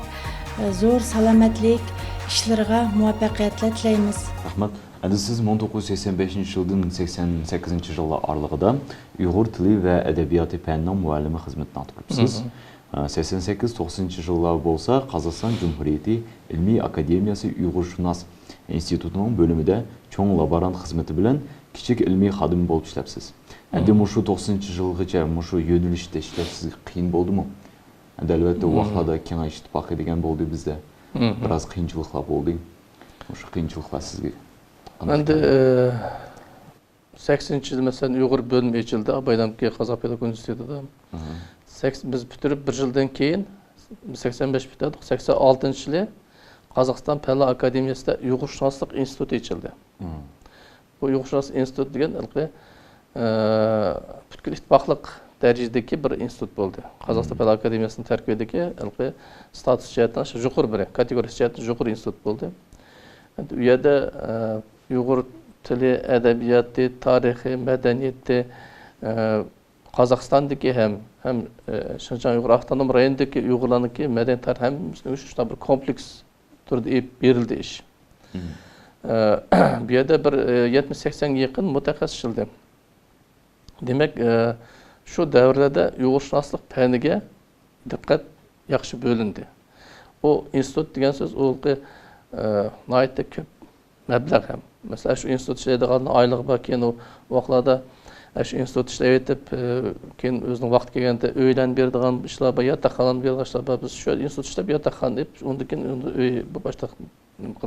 zor salametlik işlerine muvaffaqiyatlar tileymiz. Rahmat. Әді сіз 1985 жылдың 88 жылы аралығыда Uyghur tili ve edebiyatı pәнінің muallimi қызметін атқарыпсыз. 88-90 жылы болса Қазақстан Cumhuriyeti İlmi Akademiyası Uyg'urshunos institutining bölümünde cho'ng laborant xizmati bilan kichik ilmiy xodim bo'lib ishlabsiz. Endi mushu 90 yilgacha mushu yo'nalishda ishlash sizga qiyin bo'ldimi? Endi albatta vaqtlarda kengayish ittifoqi degan bo'ldi bizda. Biroz qiyinchiliklar bo'ldi. Mushu qiyinchiliklar sizga endi 80-yil masalan Uyg'ur bölümü ochildi Abaydamki Qozoq pedagog institutida. Biz bitirib bir yildan keyin 85 bitirdik, 86-yili Қазақстан Пәлі Академиясында Uyg'urshunoslik instituti açıldı. Bu Uyg'urshunos instituti degan бүткіл ittifoqliq darajadagi bir institut bo'ldi. Қазақстан Пәлі Академиясының tarkibidagi status jihatdan yuqori bir kategoriyasi jihatdan yuqori institut bo'ldi. U yerda Uyg'ur tili, adabiyoti, tarixi, madaniyati Қазақстандагы ham Şinjan Uyghur Avtonom rayonidagi Uyg'urlarniki madaniyat tarixi hammasini shunday bir kompleks turda berildi ish. Bu yerda bir 70-80 ga yaqin mutaxassis ishildi. Demak, shu davrlarda Uyg'urshunoslik faniga diqqat yaxshi bo'lindi. O institut degan so'z o'lqi nihoyatda ko'p mablag' ham. Masalan, shu institut ishlaydigan oyligi bor, keyin u vaqtlarda shu institut ishlayib etib, keyin o'zining vaqti kelganda uylan beradigan ishlar bor, yotoqxona beradigan ishlar bor. Biz shu institut ishlab yotoqxona deb, undan keyin uy bu boshqa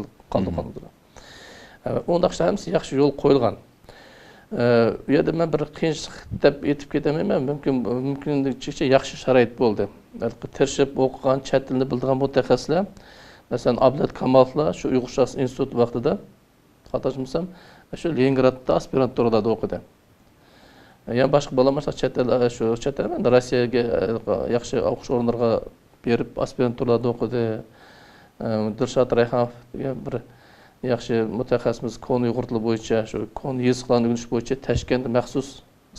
qoldi. Unda ishlar hamsi yaxshi yo'l qo'yilgan. U yerda men bir qiyinchilik deb aytib ketaman, mumkinligicha yaxshi sharoit bo'ldi. Tirishib o'qigan, chet tilini biladigan mutaxassislar, masalan Abdulat Kamolovlar shu Uyg'urshunos institut vaqtida, xatosmasam, shu Leningradda aspiranturada o'qidi. Yani başka bulamışlar chet Rossiyaga yaxshi o'qish o'rinlariga berib aspiranturada o'qidi. Dilshod Rayhonov degan bir yaxshi mutaxassisimiz kon Uyg'ur tili bo'yicha, shu kon yezqilarni o'rganish bo'yicha Toshkentda maxsus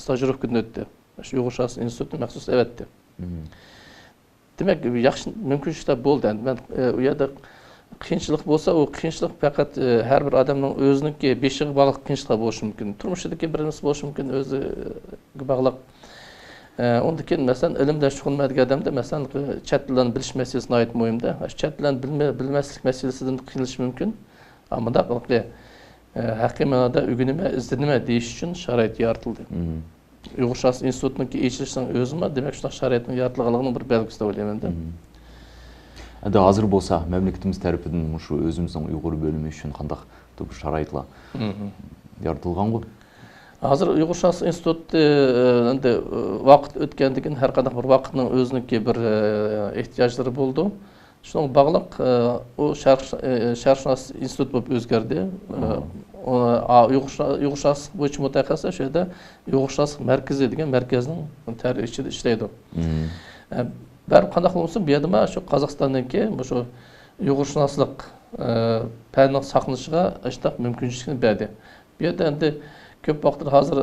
stajirovkadan o'tdi. Shu Uyg'urshunos institutida maxsus evatdi. Demak, yaxshi mumkinchiliklar bo'ldi. Men u yerda qiyinchilik bo'lsa, u qiyinchilik faqat har bir odamning o'ziniki beshig'i bog'liq qiyinchiliklar bo'lishi mumkin. Turmushidagi birimiz bo'lishi mumkin, o'ziga bog'liq. Undan keyin masalan ilmda shug'ullanadigan odamda masalan chet tilini bilish masalasi nihoyat muhimda. Shu chet tilini bilmaslik masalasidan qiyinlishi mumkin. Ammo haqiqiy ma'noda o'rganma, izlanma deyish uchun sharoit yaratildi. Uyg'urshunos institutining echilishining o'zimi demak shu sharoitning yaratilganligining bir belgisi deb o'ylayman-da. Endi hozir bo'lsa, mamlakatimiz tarafidan shu o'zimizning Uyg'ur bo'limi uchun qanday sharoitlar yaratilgan-ku? Hozir Uyg'urshunos instituti endi vaqt o'tgandan keyin har qanday bir vaqtning o'ziniki bir ehtiyojlari bo'ldi. Shunga bog'liq u Sharqshunos institut bo'lib o'zgardi. Uyg'urshunos bo'yicha mutaxassis shu yerda Uyg'urshunos markazi degan markazning ichida ishlaydi. Barib qanday bo'lsa, bu yerda shu Qozog'istondagi shu Uyg'urshunoslik fanining saqlanishiga ishtaq mumkinchilikni berdi. Bu yerda endi ko'p vaqtda hozir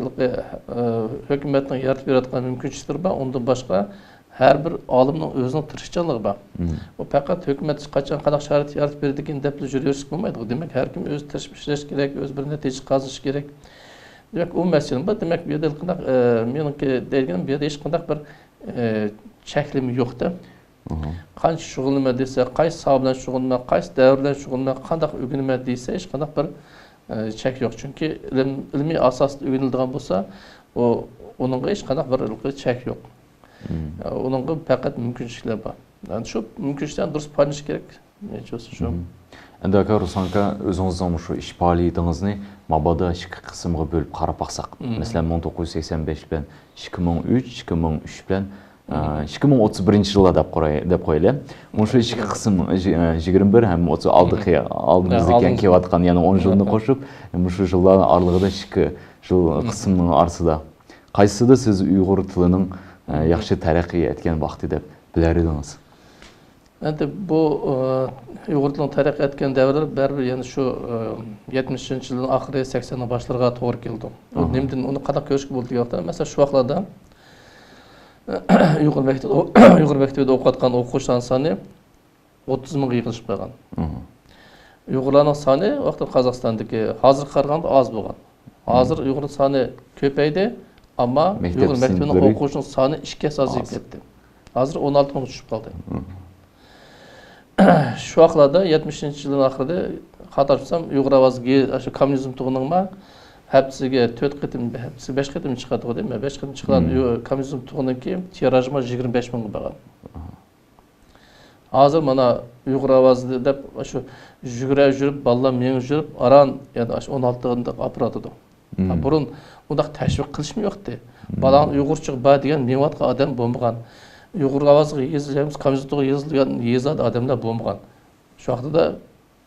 hukumatning yaratib beradigan mumkinchiliklar bor. Undan boshqa har bir olimning o'zining tirishchanligi bor. U faqat hukumat qachon qanday sharoit yaratib beradigan deb yurish bo'lmaydi. Demak, har kim o'zi tirishib ishlash kerak, o'z bir natija qozish kerak. Демек, у мәселен ба, демек, bu yerda meningki deydiganim, bu yerda hech qanday bir cheklimi yo'q-da. Qancha shug'ullanaman desa, qaysi soha bilan shug'ullanaman, qaysi davr bilan shug'ullanaman, qanday o'rganaman desa, hech qanday bir chek yo'q. Chunki ilmiy asosda o'rganiladigan bo'lsa, uningga hech qanday bir chek yo'q. Uningga faqat mumkinchiliklar bor. Yani shu mumkinchilikdan durust foydalanish kerak. Shu. Endi aka Ruslanka o'zingizning shu ish faoliyatingizni mabodo ikki qismga bo'lib qarab baqsaq. Masalan 1985 bilan 2003, 2003 bilan 2031 yilda deb qo'yaylik. O'sha ikki qism 21 ham 36 oldimizda kelayotgan yana 10 yilni qo'shib, shu yillar oralig'ida ikki yil qismning orasida qaysida siz Uyg'ur tilining yaxshi taraqqiy etgan vaqti deb bilar edingiz? Endi bu Uyg'ur tilining taraqqiy etgan davrlar baribir yana shu 70-yilning oxiri 80-ning boshlariga to'g'ri keldi. Nimdan uni qanday ko'rishga bo'ldi degan vaqtda, masalan, shu vaqtlarda Uyg'ur maktabida o'qiyotgan o'quvchilar soni 30 mingga yig'ilib qolgan. Uyg'urlarning soni vaqtda Qozog'istondagi hozir qaraganda oz bo'lgan. Hozir Uyg'ur soni ko'paydi, ammo Uyg'ur maktabining o'quvchining soni 2 ga ozayib ketdi. Hozir 16 mingga tushib qoldi. Shu vaqtlarda 70-yilning oxirida xatarmasam Uyg'ur ovoziga shu kommunizm tug'uningma hafsiga 4 qitim, hafsiga 5 qitim chiqadi deymi? 5 qitim chiqqan kommunizm tug'undan keyin tirajma 25 mingga bo'lgan. Hozir mana Uyg'ur ovozi deb shu yugurib yurib, bolalar mengib yurib, aran yani 16 apparatida. Burun undaq tashviq qilishmi yo'qdi. Balang Uyg'urcha ba degan menvatga odam bo'lmagan. Uyg'ur ovoziga yozilgan, kommunizmga yozilgan yezad odamlar bo'lmagan. Shu vaqtda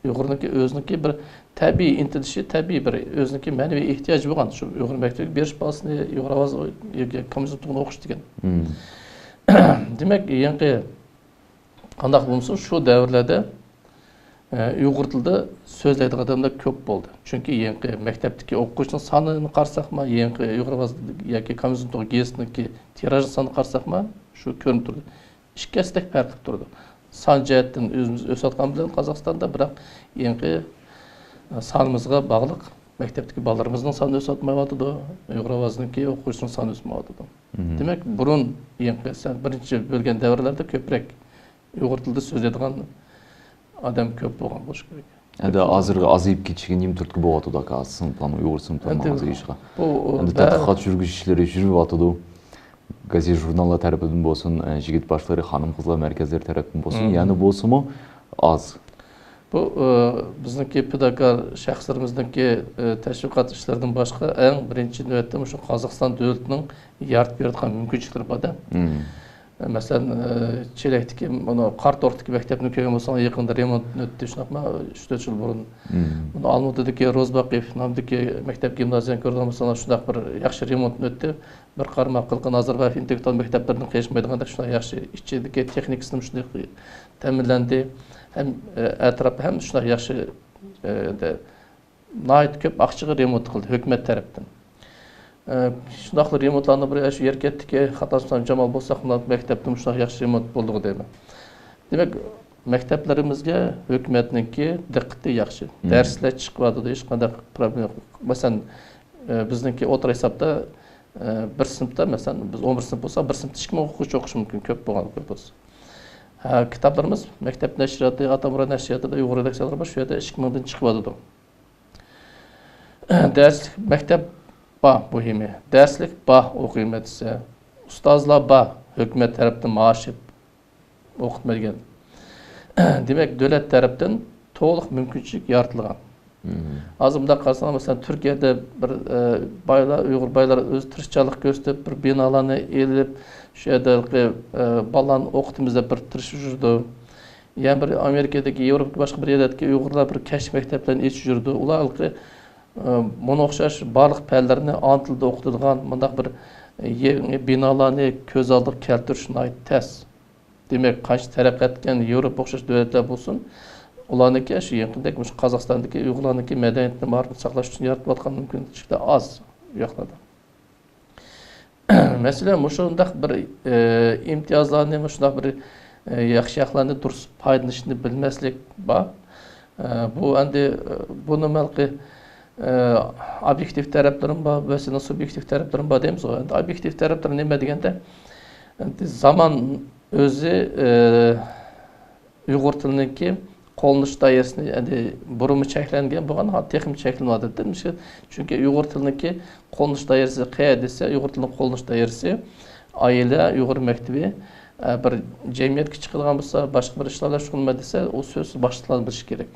Uyg'urniki o'ziniki bir tabiiy intilishi, tabiiy bir o'ziniki ma'naviy ehtiyoji bo'lgan. Shu Uyg'ur maktabiga berish bolasini Uyg'ur ovoziga kommunizmni o'qish degan. Demak, yangi qandaq bo'lsa shu davrlarda Uyg'ur tilida so'zlaydigan odamlar ko'p bo'ldi. Chunki yangi maktabdagi o'quvchining sonini qarsaqma, yangi Uyg'ur ovozi yoki kommunizm gazetiniki tiraj sonini qarsaqma, shu ko'rinib turdi. Ikkasidek farqli turdi. Son jihatdan o'zimiz o'sayotgan bilan Qozog'istonda, biroq yangi sonimizga bog'liq maktabdagi bolalarimizning soni o'sayotmayotdi, Uyg'ur ovoziniki o'quvchining soni o'smayotdi. Demak, burun yangi birinchi bo'lgan davrlarda ko'proq Uyg'ur tilida so'zlaydigan odam ko'p bo'lgan bo'lishi kerak. Endi hozirgi azayib ketishga nim turtki bo'lyapti aka, sinflarni Uyg'ur sinflarini azayishga. Endi tadqiqot yurgizish ishlari yuryapti. Gazet jurnallar tarafidan bo'lsin, yigit boshlari, xonim qizlar markazlari tarafidan bo'lsin, yana bo'lsa-mu az. Bu bizniki pedagog shaxslarimizniki tashviqot ishlaridan boshqa eng birinchi navbatda shu Qozog'iston davlatining yaratib beradigan mumkinchiliklari borda. Masalan, Chelakdagi mana Qarto'rtdagi maktabni ko'rgan bo'lsangiz, yaqinda remont o'tdi, shunaqmi 3-4 yil burun. Buni Olmaotadagi Rozbaqov nomidagi maktab gimnaziyani ko'rgan bo'lsangiz, shunaq bir yaxshi remont o'tdi. Bir qarama qilgan Nazarbayev intellektual maktablarining qiyashmaydigandek shunday yaxshi ichidagi texnikasini shunday ta'minlandi. Ham atrofda ham shunday yaxshi nayt ko'p aqchaga remont qildi hukumat tarafdan. Shundaqli remontlarni bir shu yerkatdagi xatosdan Jamol bo'lsa, maktabda shunday yaxshi remont bo'ldi deyman. Demak, maktablarimizga hukumatniki diqqati yaxshi. Darslar chiqyapti, hech qanday problem yo'q. Masalan, bizniki o'tir hisobda bir sinfda, masalan, biz 11 sinf bo'lsa, bir sinfda 2000 o'quvchi o'qishi mumkin, ko'p bo'lgan ko'p bo'lsa. Kitoblarimiz maktab nashriyati, Atamura nashriyatida Uyg'ur redaksiyalari bor, shu yerda 2000 dan chiqyapti. Darslik maktab ba muhimi. Darslik ba o'qiyman desa, ustozlar ba hukumat tarafdan maosh o'qitmagan. Demak, davlat tarafdan to'liq mumkinchilik yaratilgan. Hozir bunda qarasangiz, masalan, Turkiyada bir baylar, Uyg'ur baylar o'z tirishchilik ko'rsatib, bir binolarni elib, shu yerda bolalarni o'qitimiz deb bir tirishib yurdi. Yana bir Amerikadagi, Yevropa boshqa bir yerdagi Uyg'urlar bir kashf maktablarini ochib yurdi. Ular buna o'xshash barliq fanlarni ana tilida o'qitilgan bunday bir binolarni ko'z oldiga keltirishni tez. Demak, qancha taraqqiyot etgan Yevropa o'xshash davlatlar bo'lsin, ularniki shu yaqindagi shu Qozog'istondagi Uyg'urlarniki madaniyatni baribir saqlash uchun yaratayotgan mumkinchiliklar oz yo'qladi. Masalan, shunday bir imtiyozlarni, shunday bir yaxshi yaxlarni durust foydalanishni bilmaslik bor. Bu endi buni malqi объектив тараптарым бар, мәселен субъектив тараптарым бар дейміз ғой. Енді объектив тараптар неме дегенде, заман өзі ұйғыр тілініңке қолыныш дайырсыны бұрымы чәкленген бұған текім чәкленуады деді. Çünkü ұйғыр тілініңке қолыныш дайырсы қия десе, ұйғыр тілінің қолыныш дайырсы айылы ұйғыр мектебі bir cemiyet küçük kılgan olsa, başka bir işlerle şunma dese, o söz başlıklarını biliş gerek.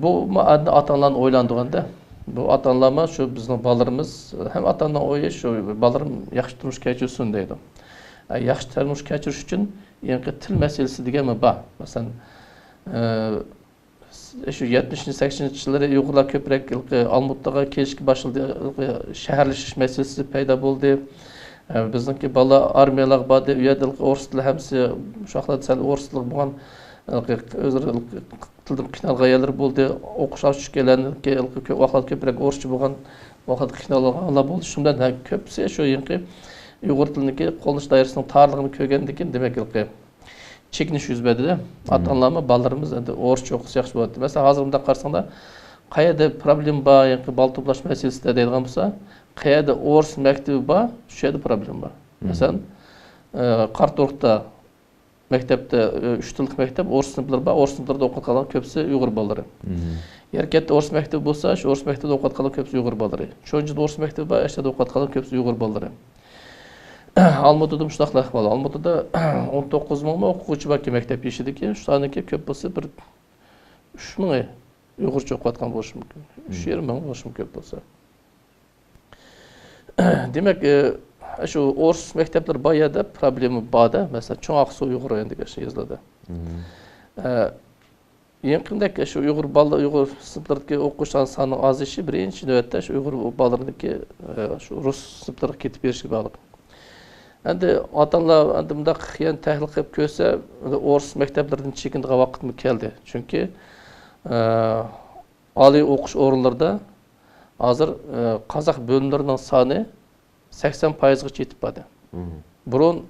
Bu atanların oylandığında, bu atanlarma şu bizim balarımız, hem atanların oyu şu balarım yaxşı turmuş keçirsin deydi. Yaxşı turmuş keçiriş için yani til meselesi degen mi var? Mesela şu 70-80 yılları Uygurlar köprek Almutluğa kelişki başladı, şehirleşiş meselesi payda buldu. Bizdeki bala armiyalar bade üyedelik oruslu hemsi uşaqlar sel oruslu bulan özür tildim qinalga yerler buldu. Okuş şükelen ki vaqt köprek orusçu bulan vaqt qinalga buldu. Şundan köpse şu yanqı Uygur tilindeki qoluniş dairəsinin tarlığını kögəndikən demək ki çekiniş yüzbədi de. Atanlarımı ballarımız endi orusça oxusa yaxşı болады. Mesela hazırımda qarşısında qayada problem var, yanqı bal toplaş meselesi de deyilgan bolsa, qayada orus mektebi var, şu yerdə problem var. Mesela Qartorqda mektepte 3 tillik mektep orus sınıfları var, orus sınıflarda oqutqalan köpsü Uygur balları. Erketde orus mektebi bolsa, şu orus mektebide oqutqalan köpsü Uygur balları. Şoňjyda orus mektebi var, eşde oqutqalan köpsü Uygur balları. Almatı'da müştaklı ahval. Almatı'da 19 mı okuğucu bakı mektep yeşidi ki, şu taneki köp bolsa bir 3 mı Uygurca okuatkan boluşu mümkün. 3-20 mı boluşu köp bolsa. Demek şu orus mektepler bayada problemi bada. Mesela çoğun Aksu Uygur oyundaki şey yazıladı. Yakındaki şu Uygur ballı Uygur sınıflardaki okuşan sanı az işi birinci nöbette şu Uygur ballarındaki şu Rus sınıfları ketip berişi bağlı. Endi atanlar endi mundaq yani tahlil qilib ko'rsa, orus maktablardan chekindigan vaqt mı keldi. Çünkü oliy o'qish o'rinlarida hozir qozoq bo'limlarining soni 80%ga yetib bordi. Burun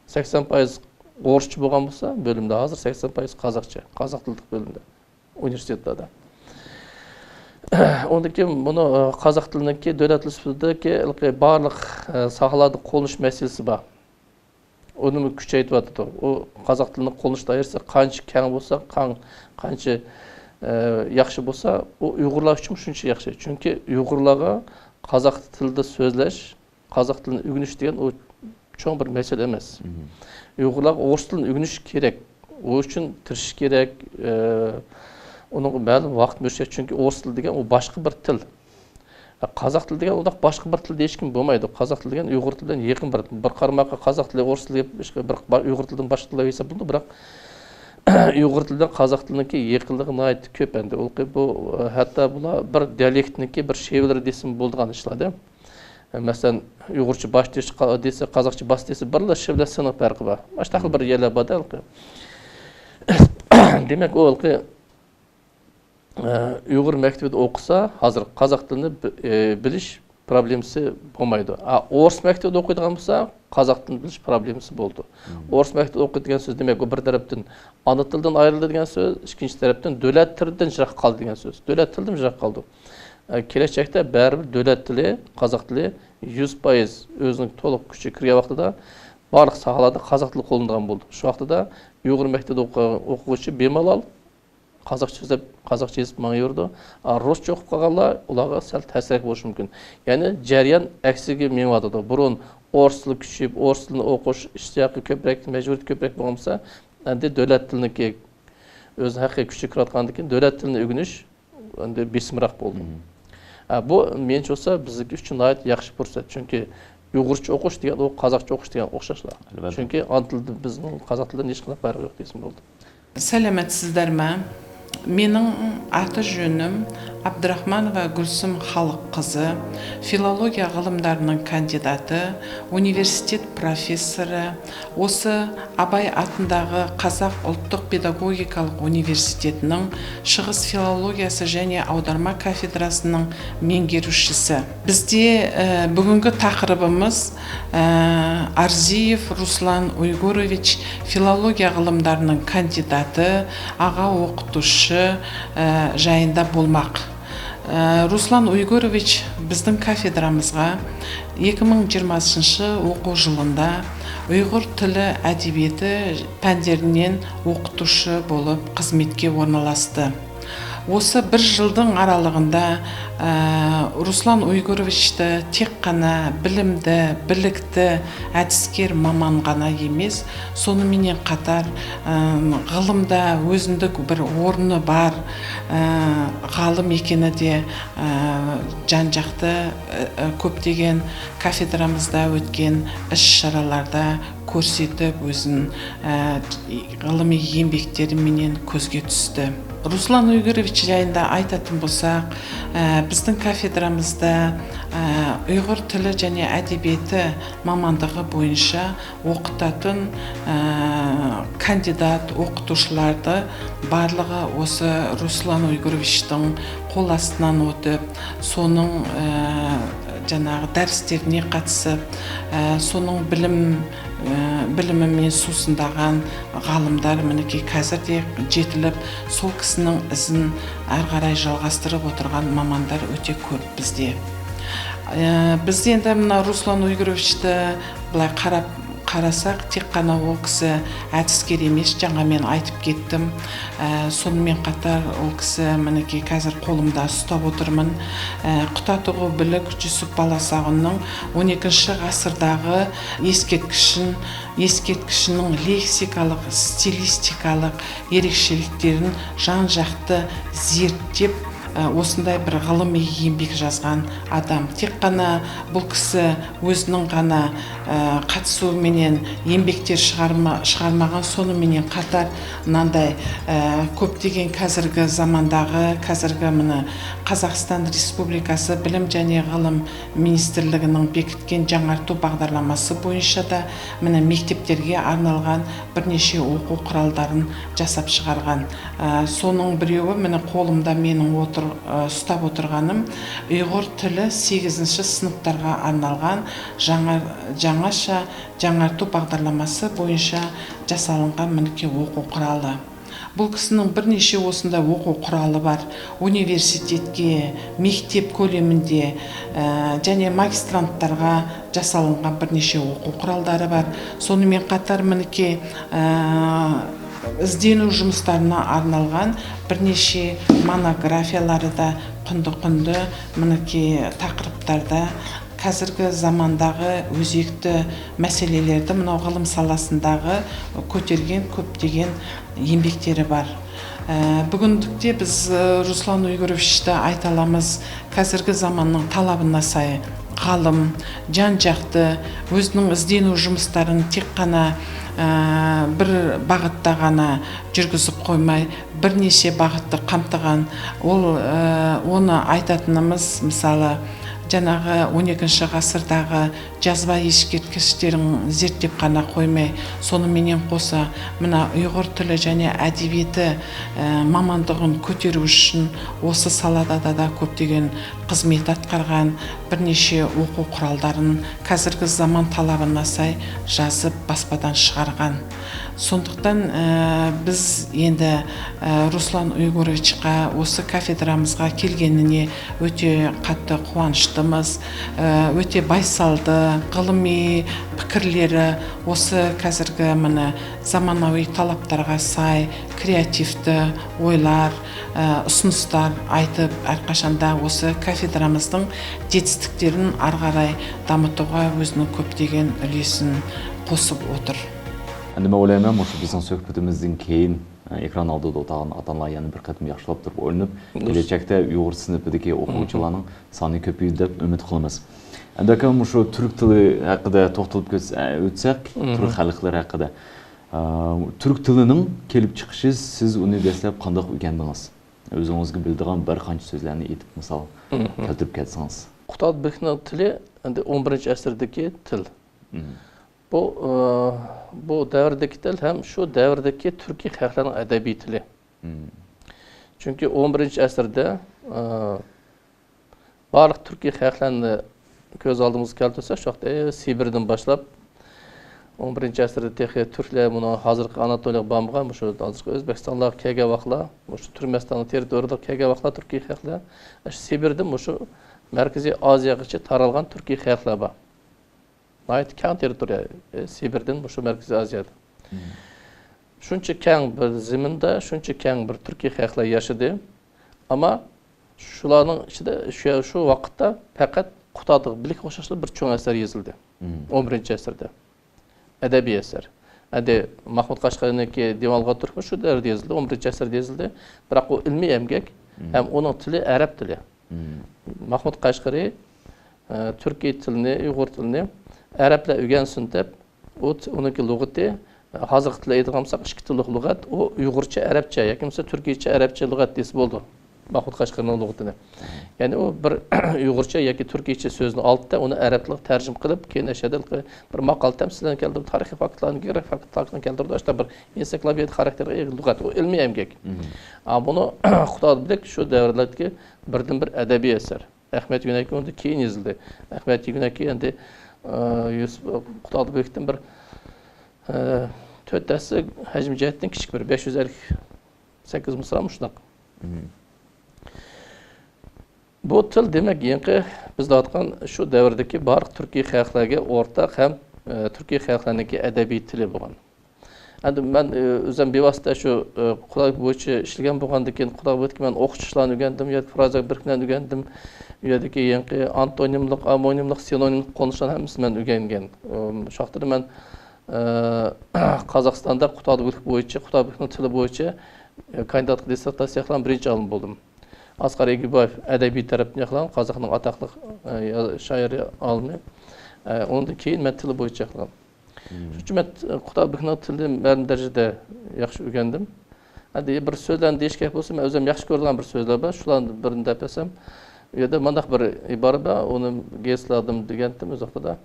80% oruscha bo'lgan bo'lsa, bo'limda hozir 80% qozoqcha, qozoq tillik bo'limda universitetlarda. Ondan keyin bunu qozoq tilindeki davlat tili sifatidagi barliq sohalarda qo'llanish masalasi bor. Uni kuchaytiryapti. O qozoq tilini qo'llash doirasi qancha keng bo'lsa, qancha yaxshi bo'lsa, o Uyg'urlar uchun shuncha yaxshi. Chunki Uyg'urlarga qozoq tilida so'zlash, qozoq tilini o'rganish degan o cho'ng bir masala emas. Uyg'urlarga o'rus tilini o'rganish kerak. O uchun tirishish kerak. Onun ma'lum vaqt mölçək çünki orus tili degan o başqa bir til. Qozoq tili degan undaq başqa bir til hech kim bo'lmaydi. Qozoq tili degan Uyg'ur tilidan yaqin bir qarmoqqa qozoq tili orus tili bir Uyg'ur tilidan boshqa tilga hisoblanadi, biroq Uyg'ur tilidan qozoq tiliniki yaqinligi nihoyat ko'p endi. Bu hatto bular bir dialektniki bir shevalar desim bo'lgan ishlarda. Masalan, Uyg'urcha bosh desa, qozoqcha bas desa, birla shevlar siniq farqi bor. Mana bir yerlar bor. Demak, o Uygur mektebide okusa, hazır qozoq tilini bilish problemisi bo'lmaydi. Orus mektebide o'qiydigan bo'lsa, qozoq tilini bilish problemisi bo'ldi. Orus mektebide o'qiydigan so'z demak, bir tarafdan ana tildan ayrildi degan so'z, ikkinchi tarafdan davlat tilidan yiroq qoldi degan so'z. Davlat tilidan yiroq qoldi. Kelajakda baribir davlat tili, qozoq tili 100% o'zining to'liq kuchi kirgan vaqtida barliq sohalarda qozoq tili qo'llangan bo'ldi. Shu vaqtida Uygur mektebide o'quvchi bemalol Қазақша естіп маңа yurdu. Rusça o'qib qolganlar ularga sal ta'sir bo'lishi mumkin. Ya'ni jarayon aksiga mengadi. Burun orus tili kuchayib, orus tilini o'qish ishtiyoqi ko'proq, majburiyat ko'proq bo'lsa, endi davlat tiliniki o'zi haqiqiy kuchi kiratgandan keyin davlat tilini o'rganish endi besimroq bo'ldi. Bu mencha bo'lsa bizniki uchun nihoyat yaxshi fursat. Chunki Uyg'urcha o'qish degan o qozoqcha o'qish degan o'xshashlar. Chunki ana tilda bizning qozoq tilidan hech qanday farqi yo'q desim bo'ldi. Сәлеметсіздер ме? Менің аты жөнім Абдрахманова Гүлсім Халыққызы, филология ғылымдарының кандидаты, университет профессоры, осы Абай атындағы Қазақ ұлттық педагогикалық университетінің шығыс филологиясы және аударма кафедрасының меңгерушісі. Бізде бүгінгі тақырыбымыз Арзиев Руслан Уйгурович, филология ғылымдарының кандидаты, аға оқытушы жайында болмақ. Руслан Уйгурович біздің кафедрамызға 2020 оқу жылында ұйғыр тілі әдебиеті пәндерінен оқытушы болып қызметке орналасты. Осы бір жылдың аралығында Руслан Уйгуровичті тек қана білімді, білікті әдіскер маман ғана емес, сонымен қатар ғылымда өзіндік бір орны бар ғалым екені де жан-жақты көптеген кафедрамызда өткен іс-шараларда көрсетіп, өзін ғылыми еңбектеріменен көзге түсті. Руслан Уйгурович жайында айтатын болсақ, біздің кафедрамызда ұйғыр тілі және әдебиеті мамандығы бойынша оқытатын кандидат оқытушыларды барлығы осы Руслан Уйгуровичтің қол астынан өтіп, соның жаңағы дәрістеріне қатысып, соның білімімен сусындаған ғалымдар мінекей қазір де жетіліп, сол кісінің ізін әрі қарай жалғастырып отырған мамандар өте көп бізде. Біз енді мына Руслан Уйгуровичті былай қарасақ, тек қана ол кісі әдіскер емес, жаңа мен айтып кеттім. Сонымен қатар ол кісі мінекей қазір қолымда ұстап отырмын. Құтатұғу Білік Жүсіп Баласағұнның 12 ғасырдағы ескерткішінің лексикалық, стилистикалық ерекшеліктерін жан-жақты зерттеп, осындай бір ғылыми еңбек жазған адам. Тек қана бұл кісі өзінің ғана қатысуыменен еңбектер шығармаған, сонымен қатар мынандай көптеген қазіргі замандағы, қазіргі міне Қазақстан Республикасы Білім және Ғылым Министрлігінің бекіткен жаңарту бағдарламасы бойынша да міне мектептерге арналған бірнеше оқу құралдарын жасап шығарған. Соның біреуі міне қолымда менің ұстап отырғаным ұйғыр тілі 8-ші сыныптарға арналған жаңаша жаңарту бағдарламасы бойынша жасалынған мінекей оқу құралы. Бұл кісінің бірнеше осында оқу құралы бар. Университетке, мектеп көлемінде және магистранттарға жасалынған бірнеше оқу құралдары бар. Сонымен қатар мінекей іздену жұмыстарына арналған бірнеше монографиялары да құнды мінекей тақырыптарда қазіргі замандағы өзекті мәселелерді мынау ғылым саласындағы көтерген көптеген еңбектері бар. Бүгіндікте біз Руслан Уйгуровичті айта аламыз, қазіргі заманның талабына сай ғалым, жан-жақты өзінің іздену жұмыстарын тек қана бір бағытта ғана жүргізіп қоймай, бірнеше бағытты қамтыған. Оны айтатынымыз, мысалы, жаңағы 12 ғасырдағы жазба ескерткіштерін зерттеп қана қоймай, сонымен қоса мына ұйғыр тілі және әдебиеті мамандығын көтеру үшін осы салада да көптеген қызмет атқарған, бірнеше оқу құралдарын қазіргі заман талабына сай жазып баспадан шығарған. Сондықтан біз енді Руслан Уйгуровичқа осы кафедрамызға келгеніне өте қатты қуаныштымыз, өте байсалды, ғылыми пікірлері осы қазіргі міне заманауи талаптарға сай креативті ойлар, ұсыныстар айтып, әрқашанда осы кафедрамыздың жетістіктерін ары қарай дамытуға өзінің көптеген үлесін қосып отыр. Әнді мен ойлаймын, осы біздің сөhbetіміздің кейін экран алдыда отырған ата-аналар яны бір қатым yaxшылап тұрып ойынып, келешекте ұйғыр сыныпыдагы оқушыларның саны көбейді деп үміт қылымыз. Әнді әкем мұшы түрік тілі хақыда тоқталып өтсек, түрік халықлар хақыда. Түрік тілінің келіп чықшы сіз оны дәслеп қандақ өкендіңіз? Өзіңізге білдіған бір қанша сөзлерді етіп, мысал, келтіріп кетсеңіз. Құтадбектің тілі 11-ші әсірдегі тіл. Bu dövrдeki тіл hem şu dövrдeki Türkiye halklarının edebi tili. Çünkü 11-ci əsrdə barlıq Türkiye halklarını göz aldığımız keltirsək, şu vaxtda Sibirdən başlap 11-ci əsrdə texi Türklər bunu hazırki Anatoliya bağımlığa, şu hazırki Özbekistanlar kege vaxtlar, şu Türkmenistanın territoriyada kege vaxtlar Türkiye halklar, Sibirdən şu Merkezi Aziyaga taralğan Türkiye halklar var. Nəhayət kən territoriya Sibirdən şu Merkezi Aziyada. Şunca kən bir zimində, şunca kən bir Türkiye halklar yaşadı. Ama şuların içində şu vaxtda faqat Qutadıq bilik oxşaşlı bir çoğ əsər yazıldı. 11-ci əsrdə. Ədəbi əsər. Mahmud Qaşqari'ninki Divanlığa Türkmü şu dövrdə yazıldı, 11-ci əsrdə yazıldı. Бірақ o ilmi əmgək, həm onun tili Ərəb tili. Mahmud Qaşqari Türkiye tilini, Uyğur tilini Ərəblə öyrənsin deb, onunki lüğəti hazırki tilə aytqansaq, iki tillik lüğət, o Uyğurca, Ərəbcə, yoki Türkiyəcə, Ərəbcə lüğət desi oldu. Mahmud Qaşqari'nin lüğətini. Yani o bir Uyğurca yoki Türkiyəcə sözünü aldı da, onu ərəblik tərcüm qılıb, keyin əşədəlik bir maqal təmsilini keltirib, tarixi faktlarını, geografik faktlarını keltirib, işte bir ensiklopediya xarakterli lüğət, o ilmi əmgək. Bunu Qutadbek şu dövrlərdəki birdən bir ədəbi əsər. Əhməd Günəki onu keyin yazıldı. Əhməd Günəki endi Qutadbekdən bir töddəsi həcmi cəhətdən kiçik bir 558 mısra muşdaq. Bu til demək ki, biz deyətqan şu dövrdəki barıq Türkiye xalqlarına ortaq həm Türkiye xalqlarındakı ədəbi tili bolğan. Endi mən özüm bevasitə şu Qutadbek boyunca işləgən bolğandan keyin Qutadbekdə mən oxucularını öyrəndim, fraza birikməni öyrəndim. Üyədəki antonimlik, amonimlik, sinonimlik konuşan həmisi mən öyrənген. Şu vaxtda mən Qazaxstanda Qutadbek boyunca, Qutadbekin tili boyunca kandidatlıq dissertasiyalardan birinci alım buldum. Asqar Egibayev ədəbi tərəfini yaxalan, Qazaxın ataqlıq şairi alımı. Ondan keyin mən tili boyunca yaxalan. Çünki mən Qutadbekin tilini mənim dərəcədə yaxşı öyrəndim. Bir sözlərini deyişkək bolsa, mən özüm yaxşı görülən bir sözlər var. Şuların birini dəpəsəm, üyədə mandaq bir ibarə var, onu qesladım degəndim öz vaxtda.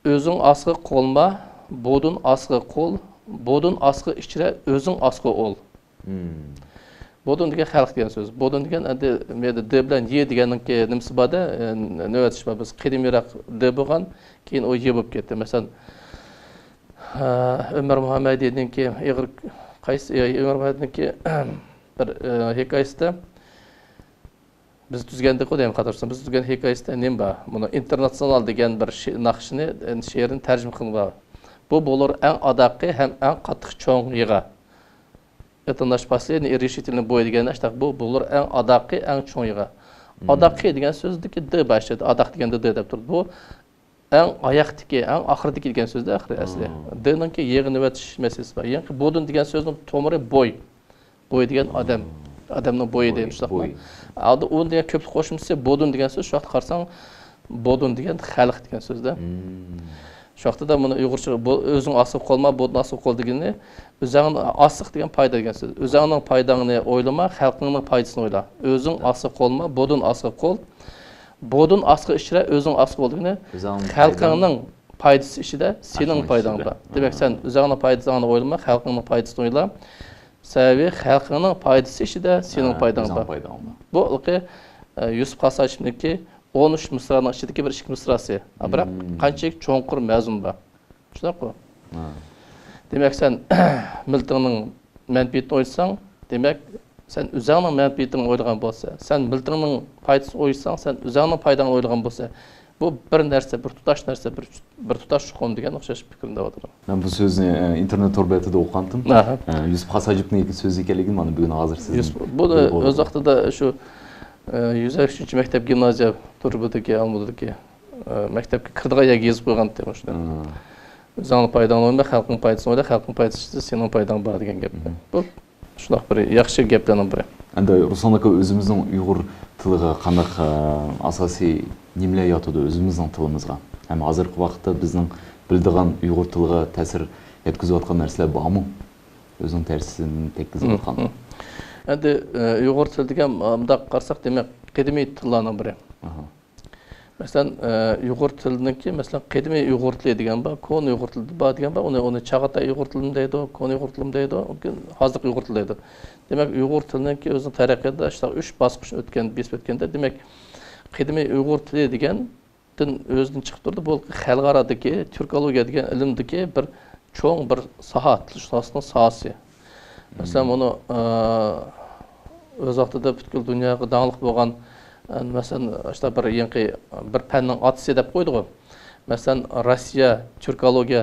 Özün asqı qolma, bodun asqı qol, bodun asqı içirə özün asqı ol. Bodun degan xalq degan söz. Bodun degan D bilan Y deganninki nimasi bor-da, navbat ish bor. Biz qadimroq D bo'lgan, keyin o Y bo'lib ketdi. Masalan, Ömer Muhammediyninki Ig'ir qaysi Ömer Muhammediyninki bir hikoyasida biz tuzgandik o deyim qatorsan. Biz tuzgan hikoyasida nima bor? Buni internasional degan bir naqshini, she'rini tarjima qilgan. Bu bo'lar eng adaqi ham eng qattiq cho'ng yig'a. Это наш последний и решительный бой деген аштaq bu bo'lar eng adaqi, eng cho'ng yig'a. Adaqi degan so'zdiki D boshida, adaq deganda D deb turdi. Bu eng oyoqdagi, eng oxirdagi degan so'zda oxiri asli. D'ninki yig'ini vatish masalasi bor. Yani bodun degan so'zning tomiri boy. Boy degan odam. Adamning bo'yi deymiz. Aldı o degan ko'p qo'shimcha bodun degan so'z, shu vaqt qarsang bodun degan xalq degan so'zda. Şu vaxtda da bunu Uyğurcha özün asıb qolma, bodun asıb qol degəni özünün asıq degan payda degan söz. Özünün paydağını oylama, xalqının paydasını oyla. Özün asıb qolma, bodun asıb qol. Bodun asıq işirə özün asıb qol degəni xalqının paydası işidə senin paydağında. Demək sən özünün paydasını oylama, xalqının paydasını oyla. Səbəbi xalqının paydası işidə senin paydağında. Bu Yusuf Qasaçevninki 13 mısranın içindeki bir iki mısrası. Bırak qanchalik çoğunqur məzun var. Şunaq qo. Demək sən miltinin mənfiyyətini oysan, demək sən özünün mənfiyyətini oylagan bolsa, sən miltinin paydasını oysan, sən özünün paydanı oylagan bolsa, bu bir нәрсе, bir tutaş нәрсе, bir tutaş çuqum degan o'xshash fikrimda o'tiraman. Men bu so'zni internet torbiyatida o'qigandim. Yusuf Qasajevning so'zi ekanligini mana bugun hozir siz. Bu da o'z vaqtida shu 103 maktab gimnaziya Turbudagi, Almudagi maktabga kirdiga yazib qo'ygan dedim shunda. O'zingning paydangni o'yla, xalqning paydasini o'yla, xalqning paydasi sening paydang bor degan gap. Bu shunaq bir yaxshi gaplarning biri. Endi Ruslan aka o'zimizning Uyg'ur tiliga qanday asosiy nimalar yotadi o'zimizning tilimizga? Ham hozirgi vaqtda bizning bildigan Uyg'ur tiliga ta'sir yetkazayotgan narsalar bormi? O'zining ta'sirini tekkizayotgan. Endi uyg'ur tili degan mundaq qarsak, demak, qadimiy tillarning biri. Masalan, uyg'ur tiliniki, masalan, qadimiy uyg'ur tili degan bor, kon uyg'ur tili bor degan bor, uni Chag'atay uyg'ur tili deydi, kon uyg'ur tili deydi, hozirgi uyg'ur tili deydi. Demak, uyg'ur tiliniki o'zining taraqqiyotida işte 3 bosqich besib o'tganda, demak, qadimiy uyg'ur tili degandan o'zidan chiqib turdi. Bu xalqarodagi turkologiya degan ilmdagi bir cho'ng bir soha, tilshunoslikning sohasi. Masalan, buni o'z vaqtida butkul dunyoga da'liq bo'lgan, masalan, işte bir fanning otisi deb qo'ydi. Masalan, Rossiya turkologiya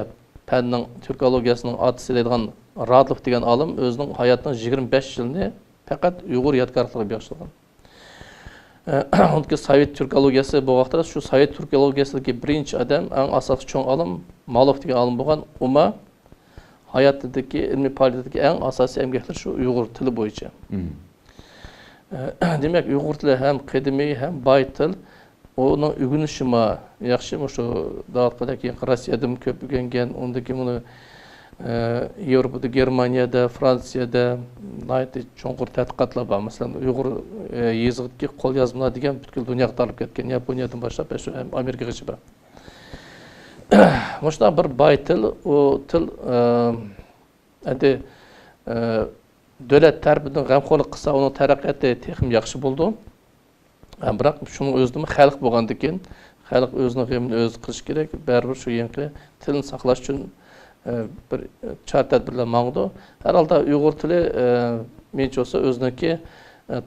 fanning turkologiyasining otisi deydigan Radlov degan olim o'zining hayotining 25 yilini faqat uyg'ur yodgorligiga bag'ishlagan. Unki Sovet turkologiyasi bu vaqtda shu Sovet turkologiyasidagi birinchi odam, eng asosiy cho'ng olim Malov degan olim bo'lgan. Uma hayotidagi ilmiy faoliyatdagi eng asosiy emgaklar shu uyg'ur tili bo'yicha. Demak, uyg'ur tili ham qadimiy ham boy til. Uning o'rganishi yaxshi, shu davlatdagi Rossiyadan ko'p o'rgangan, undagi buni Yevropada, Germaniyada, Fransiyada nihoyatda cho'nqur tadqiqotlar bor. Masalan, uyg'ur yezigidagi qo'lyozmalar degan butkul dunyoga tarqab ketgan, Yaponiyadan boshlab shu Amerikagacha bor. Mana bir boy til, u til endi davlat tarafidan g'amxo'rlik qilsa, uning taraqqiyoti texim yaxshi bo'ldi. Biroq shuning o'zida xalq bo'lgandan keyin, xalq o'zining g'amini o'zi qilish kerak. Baribir shu yangi tilni saqlash uchun bir chora-tadbirlar mangdi. Har holda uyg'ur tili mencha bo'lsa o'ziniki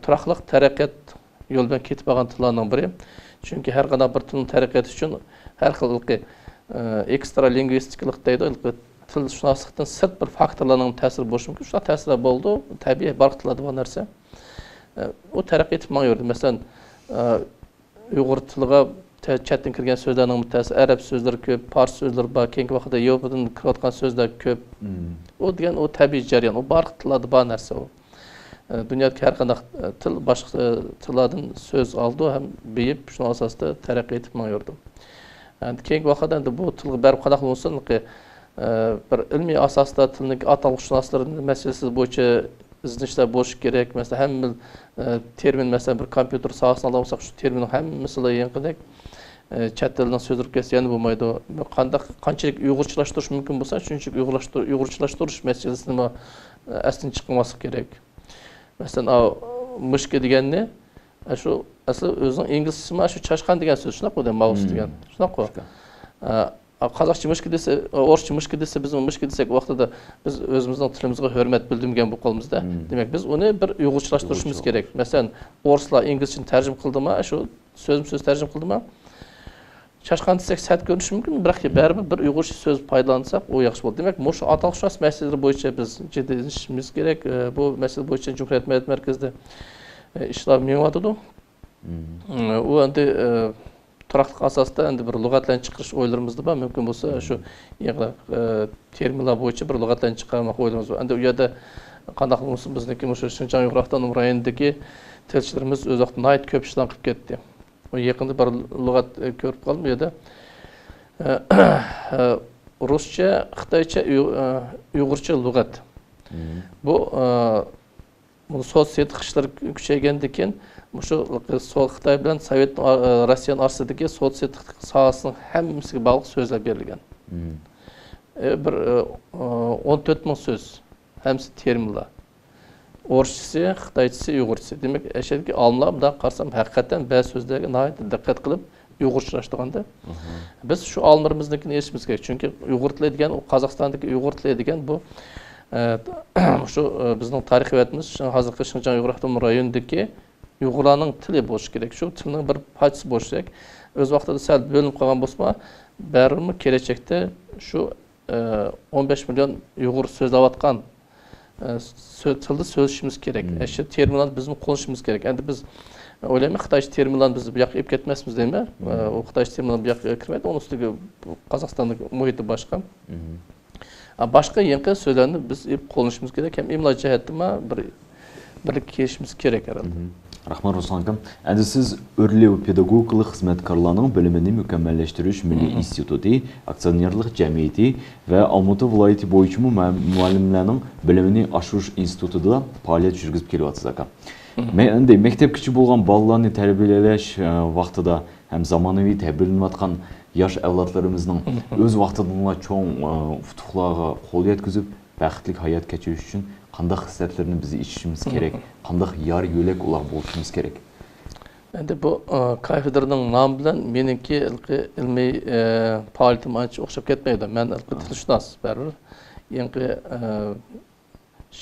turaqliq taraqqiyot yo'lidan ketib qolgan tillarning biri. Chunki har qanday bir tilning taraqqiyoti uchun har xil ekstra lingvistiklik deydi, tilshunoslikdan sirt bir faktorlarning ta'siri bo'lishi mumkin. Shular ta'sirlar bo'ldi, tabiiy barq tillarda bor narsa. U taraqqiyot etib mangaverdi. Masalan, uyg'ur tiliga chatdan kirgan so'zlarning muttasi arab so'zlari ko'p, fors so'zlari bor, keyingi vaqtda Yevropadan kirayotgan so'zlar ko'p. U degan u tabiiy jarayon, u barq tillarda bor narsa u. Dunyodagi har qanday til boshqa tillardan so'z oldi ham beyib, shuning asosida taraqqiyot etib mangaverdi. Endi keyingi vaqtda endi bu tilga barib qanday bo'lsin, bir ilmiy asosda tilning atalg'ishunoslari masalasi bo'yicha izlanishlar bo'lishi kerak. Masalan, hamma termin, masalan, bir kompyuter sohasini olsak, shu terminning hammasi yangilik chet tilining so'zlab kelsa yana bo'lmaydi. Qanchalik uyg'urchalashtirish mumkin bo'lsa, shunchalik uyg'urchalashtirish masalasini aslan chiqmaslik kerak. Masalan, mushka deganni shu asli o'zining inglizchasi shu chashqan degan so'z, shunaqa qo'ydi, mouse degan. Shunaqa. Қазақша mushka desa, o'ruscha mushka desa, biz mushka desak vaqtida biz o'zimizning tilimizga hurmat bildirgan bu qo'limizda. Demak, biz uni bir uyg'urchalashtirishimiz kerak. Masalan, o'rislar inglizchani tarjima qildimi, shu so'z tarjima qildimi? Chashqan desak sat ko'rinishi mumkin, biroq baribir bir uyg'urcha so'z foydalansak, u yaxshi bo'ladi. Demak, shu atalg'ishunos masalalar bo'yicha biz jiddiylashishimiz kerak. Bu masala bo'yicha Cumhuriyet Madaniyat markazida ishlar menyapti. U endi turaqliq asosida endi bir lug'atlarni chiqarish o'ylarimizda bor. Mumkin bo'lsa shu terminlar bo'yicha bir lug'atlarni chiqarmoq o'ylarimiz bor. Endi u yerda qanday bo'lsa bizniki shu Shinjon Uyg'ur avtonom rayonidagi tilchilarimiz o'z vaqtida nihoyat ko'p ishlar qilib ketdi. O yaqinda bir lug'at ko'rib qoldim bu yerda. Ruscha, Xitoycha, Uyg'urcha lug'at. Bu sotsial qishlar kuchaygandan keyin shu Xitoy bilan Sovet Rossiya orasidagi sotsial sohasining hammasiga bog'liq so'zlar berilgan. Bir 14 ming so'z, hammasi terminlar. O'rishchasi, Xitoychasi, Uyg'urchasi. Demak, ashadagi olimlar bundan qarsam haqiqatan ba'zi so'zlarga nihoyat diqqat qilib uyg'urchalashtirganda biz shu olimlarimizniki eshitishimiz kerak. Chunki Uyg'ur tili degan, u Qozog'istondagi Uyg'ur tili degan bu shu bizning tarixiyatimiz, hozirgi Shinjon Uyg'ur avtonom rayonidagi Uyg'urlarning tili bo'lishi kerak. Shu tilning bir parchasi bo'lishi kerak. O'z vaqtida sal bo'linib qolgan bo'lsa, baribir kelajakda shu 15 million Uyg'ur so'zlayotgan tilda so'zlashimiz kerak. Shu terminlarni biz qo'llashimiz kerak. Endi biz o'ylayman, Xitoycha terminlarni biz bu yoqqa olib ketmasmiz deymi? U Xitoycha terminlar bu yoqqa kirmaydi. Uning ustiga Qozog'istonning muhiti boshqa. Boshqa yangi so'zlarni biz olib qo'llashimiz kerak. Ham imlo jihatdan bir kelishimiz kerak herhalde. Рахмат Руслан акам. Әнді сіз өрлеу педагогикалық қызметкарларның білімini мүкәммәлләштірүш Милли институты, акционерлік жәмиеті вә Алматы vilayeti бойынша мұғалімлерінің білімini ашуш институтыда фаалият жүргізіп келіп жатсыз акам. Мектеп кіші болған балаларны тәрбиелеш вақтыда һәм заманауи тәрбиеленіп жатқан яш әвлатларымыздың өз вақтыдыңла чоң ұтқыларға қол жеткізіп, бақытлық hayat кешіру үшін қандай хissiyatlarni biz içishimiz kerak, qanday yar yo'lak ular bo'lishimiz kerak. Endi bu kafedraning nomi bilan meniki ilmiy faoliyatim ancha o'xshab ketmaydi. Men tilshunos baribir. Yangi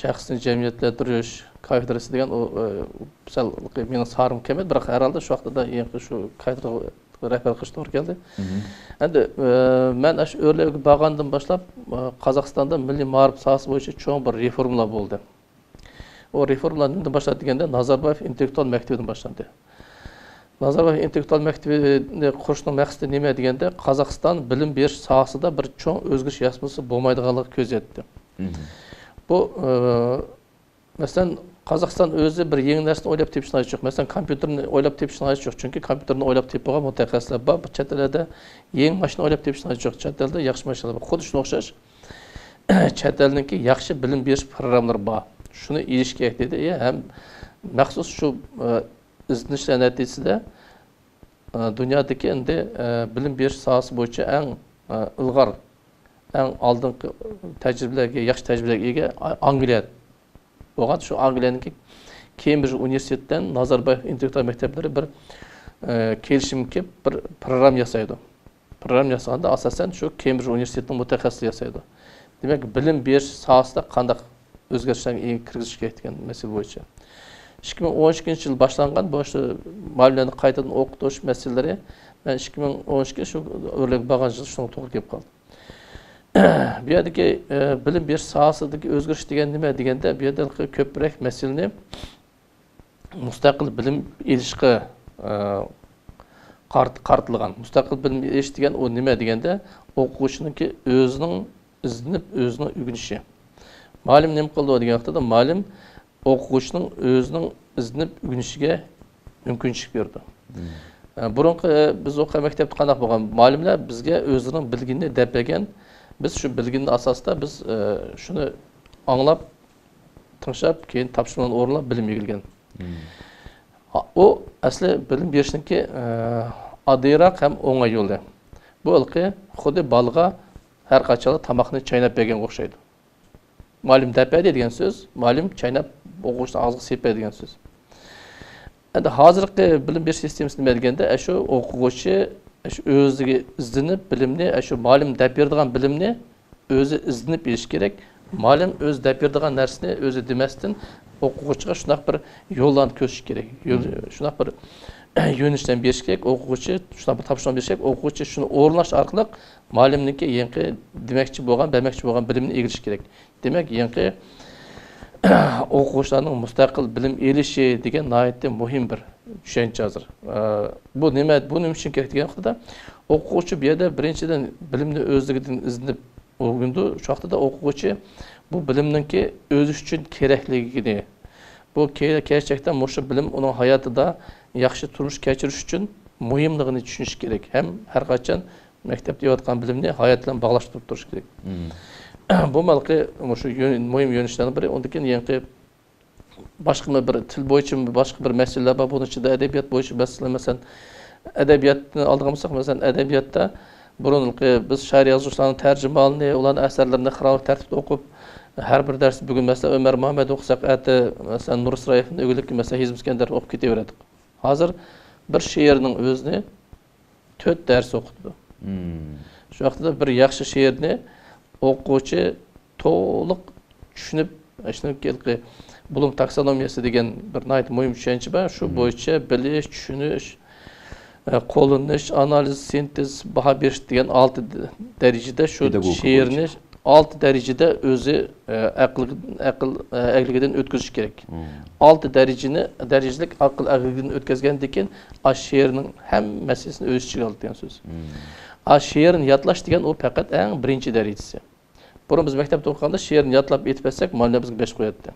shaxsni jamiyatlashtirish kafedrasi degan o sal mening sarim kelmadi, biroq har holda shu vaqtda yangi shu kafedra rəhbər qilish to'g'ri keldi. Endi men shu o'rlabga borgandan boshlab Qozog'istonda milliy ma'rif sohasi bo'yicha cho'ng bir reformalar bo'ldi. O reformalar nimadan boshlandi deganda Nazarboyev intellektual maktabidan boshlandi. Nazarboyev intellektual maktabini qurishning maqsadi nima deganda Qozog'iston bilim berish sohasida bir cho'ng o'zgarish yasmasi bo'lmaydiganligi ko'zatdi. Bu masalan Qozog'iston o'zi bir yangi narsani o'ylab tepishni yo'q. Masalan, kompyuterni o'ylab tepishni yo'q. Chunki kompyuterni o'ylab tepgan mutaxassislar bor. Bu chet elda yangi mashina o'ylab tepishni yo'q. Chet elda yaxshi mashinalar bor. Xuddi shunga o'xshash chet elniki yaxshi bilim berish programmalari bor. Shuni elish kerak dedi. Ham maxsus shu izlanishlar natijasida dunyodagi endi bilim berish sohasi bo'yicha eng ilg'or, eng oldingi tajribalarga, yaxshi tajribalarga ega Angliya. Oğan şu Angliyanınki Cambridge Üniversitesi'nden Nazarboyev intellektual mektepleri bir kelişim ki bir program yasaydı. Program yasağında asasen şu Cambridge Üniversitesi'nin mütehassısı yasaydı. Demek ki bilim bir sahasında kandak özgürlüklerin kirgiziş gerektiğin mesele boyunca. 2012 yıl başlangan bu şu malumlarını kaytadan okutuş meseleleri ben 2012 şu örnek bağın yıl şuna doğru gelip kaldı. Bu yerdeki bilim bir sahasındaki özgürlük degan nima deganda bu yerda ko'proq masalani mustaqil bilim ilişki qartilgan. Mustaqil bilim ilish degan o nima deganda o'quvchininki o'zining izlanib o'zini o'rganishi. Ma'lum nima qildi degan vaqtda ma'lum o'quvchining o'zining izlanib o'rganishiga mumkinchilik berdi. Burunqi biz o'qigan maktabda qanday bo'lgan ma'lumlar bizga o'zining bilginini deb bergan. Biz şu bilginin asasında biz şunu anlap, tanışıp, keyin tapşırmanın orlap bilim egilgen. O asli bilim berişinki adıyrak hem oңай yolu. Bu ılqı xudi balga her qaçalı tamaqını çaynap bergen oxşaydı. Malum dəpə degan söz, malum çaynap oxuşda ağzı sepə degan söz. Endi hazırki bilim beriş sistemisi nima deganda şu o'quvchi o'ziga izlanib bilimni shu ma'lum deb beradigan bilimni o'zi izlanib bilish kerak. Ma'lum o'zi deb beradigan narsani o'zi demasdan o'quvchiga shunaq bir yo'ldan ko'rsash kerak. Shunaq bir yo'nalishdan berish kerak. O'quvchi shunaq bir topshiriq berish kerak. O'quvchi shuni o'rnash orqali ma'lumniki yangi demoqchi bo'lgan bilimni egilish kerak. Demak, yangi o'quvchilarning mustaqil bilim elishi degan nihoyatda muhim bir tushuncha hozir. Bu nima uchun kerak degan vaqtda o'quvchi bu yerda birinchidan bilimni o'zligidan izlanib o'rgandi. Shu vaqtda o'quvchi bu bilimninki o'zi uchun kerakligini, bu kelajakda shu bilim uning hayotida yaxshi turmush kechirish uchun muhimligini tushunish kerak. Ham har qachon maktabda yotgan bilimni hayot bilan bog'lashtirib turish kerak. Bu malqi shu muhim yo'nalishlardan biri. Undan keyin yangi boshqa bir til bo'yicha boshqa bir masalalar bor. Buning ichida adabiyot bo'yicha masala, masalan, adabiyotni oldiga olsak, masalan, adabiyotda burunqi biz shoir yozuvchilarning tarjimonini, ularning asarlarini xronologik tartibda o'qib, har bir dars bugun masalan Ömer Muhammed o'qisak, masalan Nur Isroyevning o'g'iliki masalan Hizm Iskandar o'qib ketaverdik. Hozir bir she'rning o'zini 4 dars o'qitdi. Shu vaqtda bir yaxshi she'rni o'quvchi to'liq tushunib, shuningki Bloom taksonomiyasi degan bir nihoyat muhim tushuncha bor. Shu bo'yicha bilish, tushunish, qo'llanish, analiz, sintez, baho berish degan 6 darajada shu she'rni 6 darajada o'zi aqlidan o'tkazish kerak. 6 darajalik aqlidan o'tkazgandan keyin she'rning hammasini o'z ichiga oladi degan so'z. She'rni yodlash degan u faqat eng birinchi darajasi. Burun biz maktabda o'qiganda she'rni yodlab etib bersak, muallim bizga 5 qo'yadi.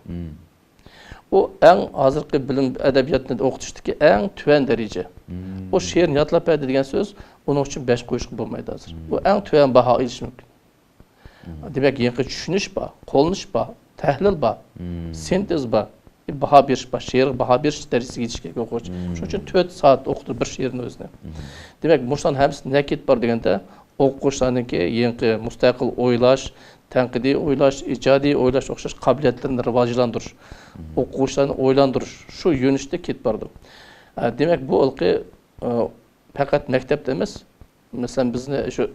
O en hazırki bilim edebiyatını okutuştaki en tüven derece. O şiirin yatlap edilen söz onun için 5 koyuşku bulmaydı hazır. Bu en tüven baha iliş mümkün. Demek yeni düşünüş ba, kolnuş ba, təhlil ba, sentez ba, baha bir ba, şiir baha bir derecesi geçişke okuş. Şunun için 4 saat okutur bir şiirin özüne. Demek Muş'tan hemsi nekit var degende okuşlarınki yeni müstakil oylaş, tənqidi oylaş, icadi oylaş okşaş kabiliyetlerini rivajlandırır. Okuşlarını oylandırır. Şu yönüşte kit bardı. Demek bu ılgı fakat mektepte emas. Mesela bizni şu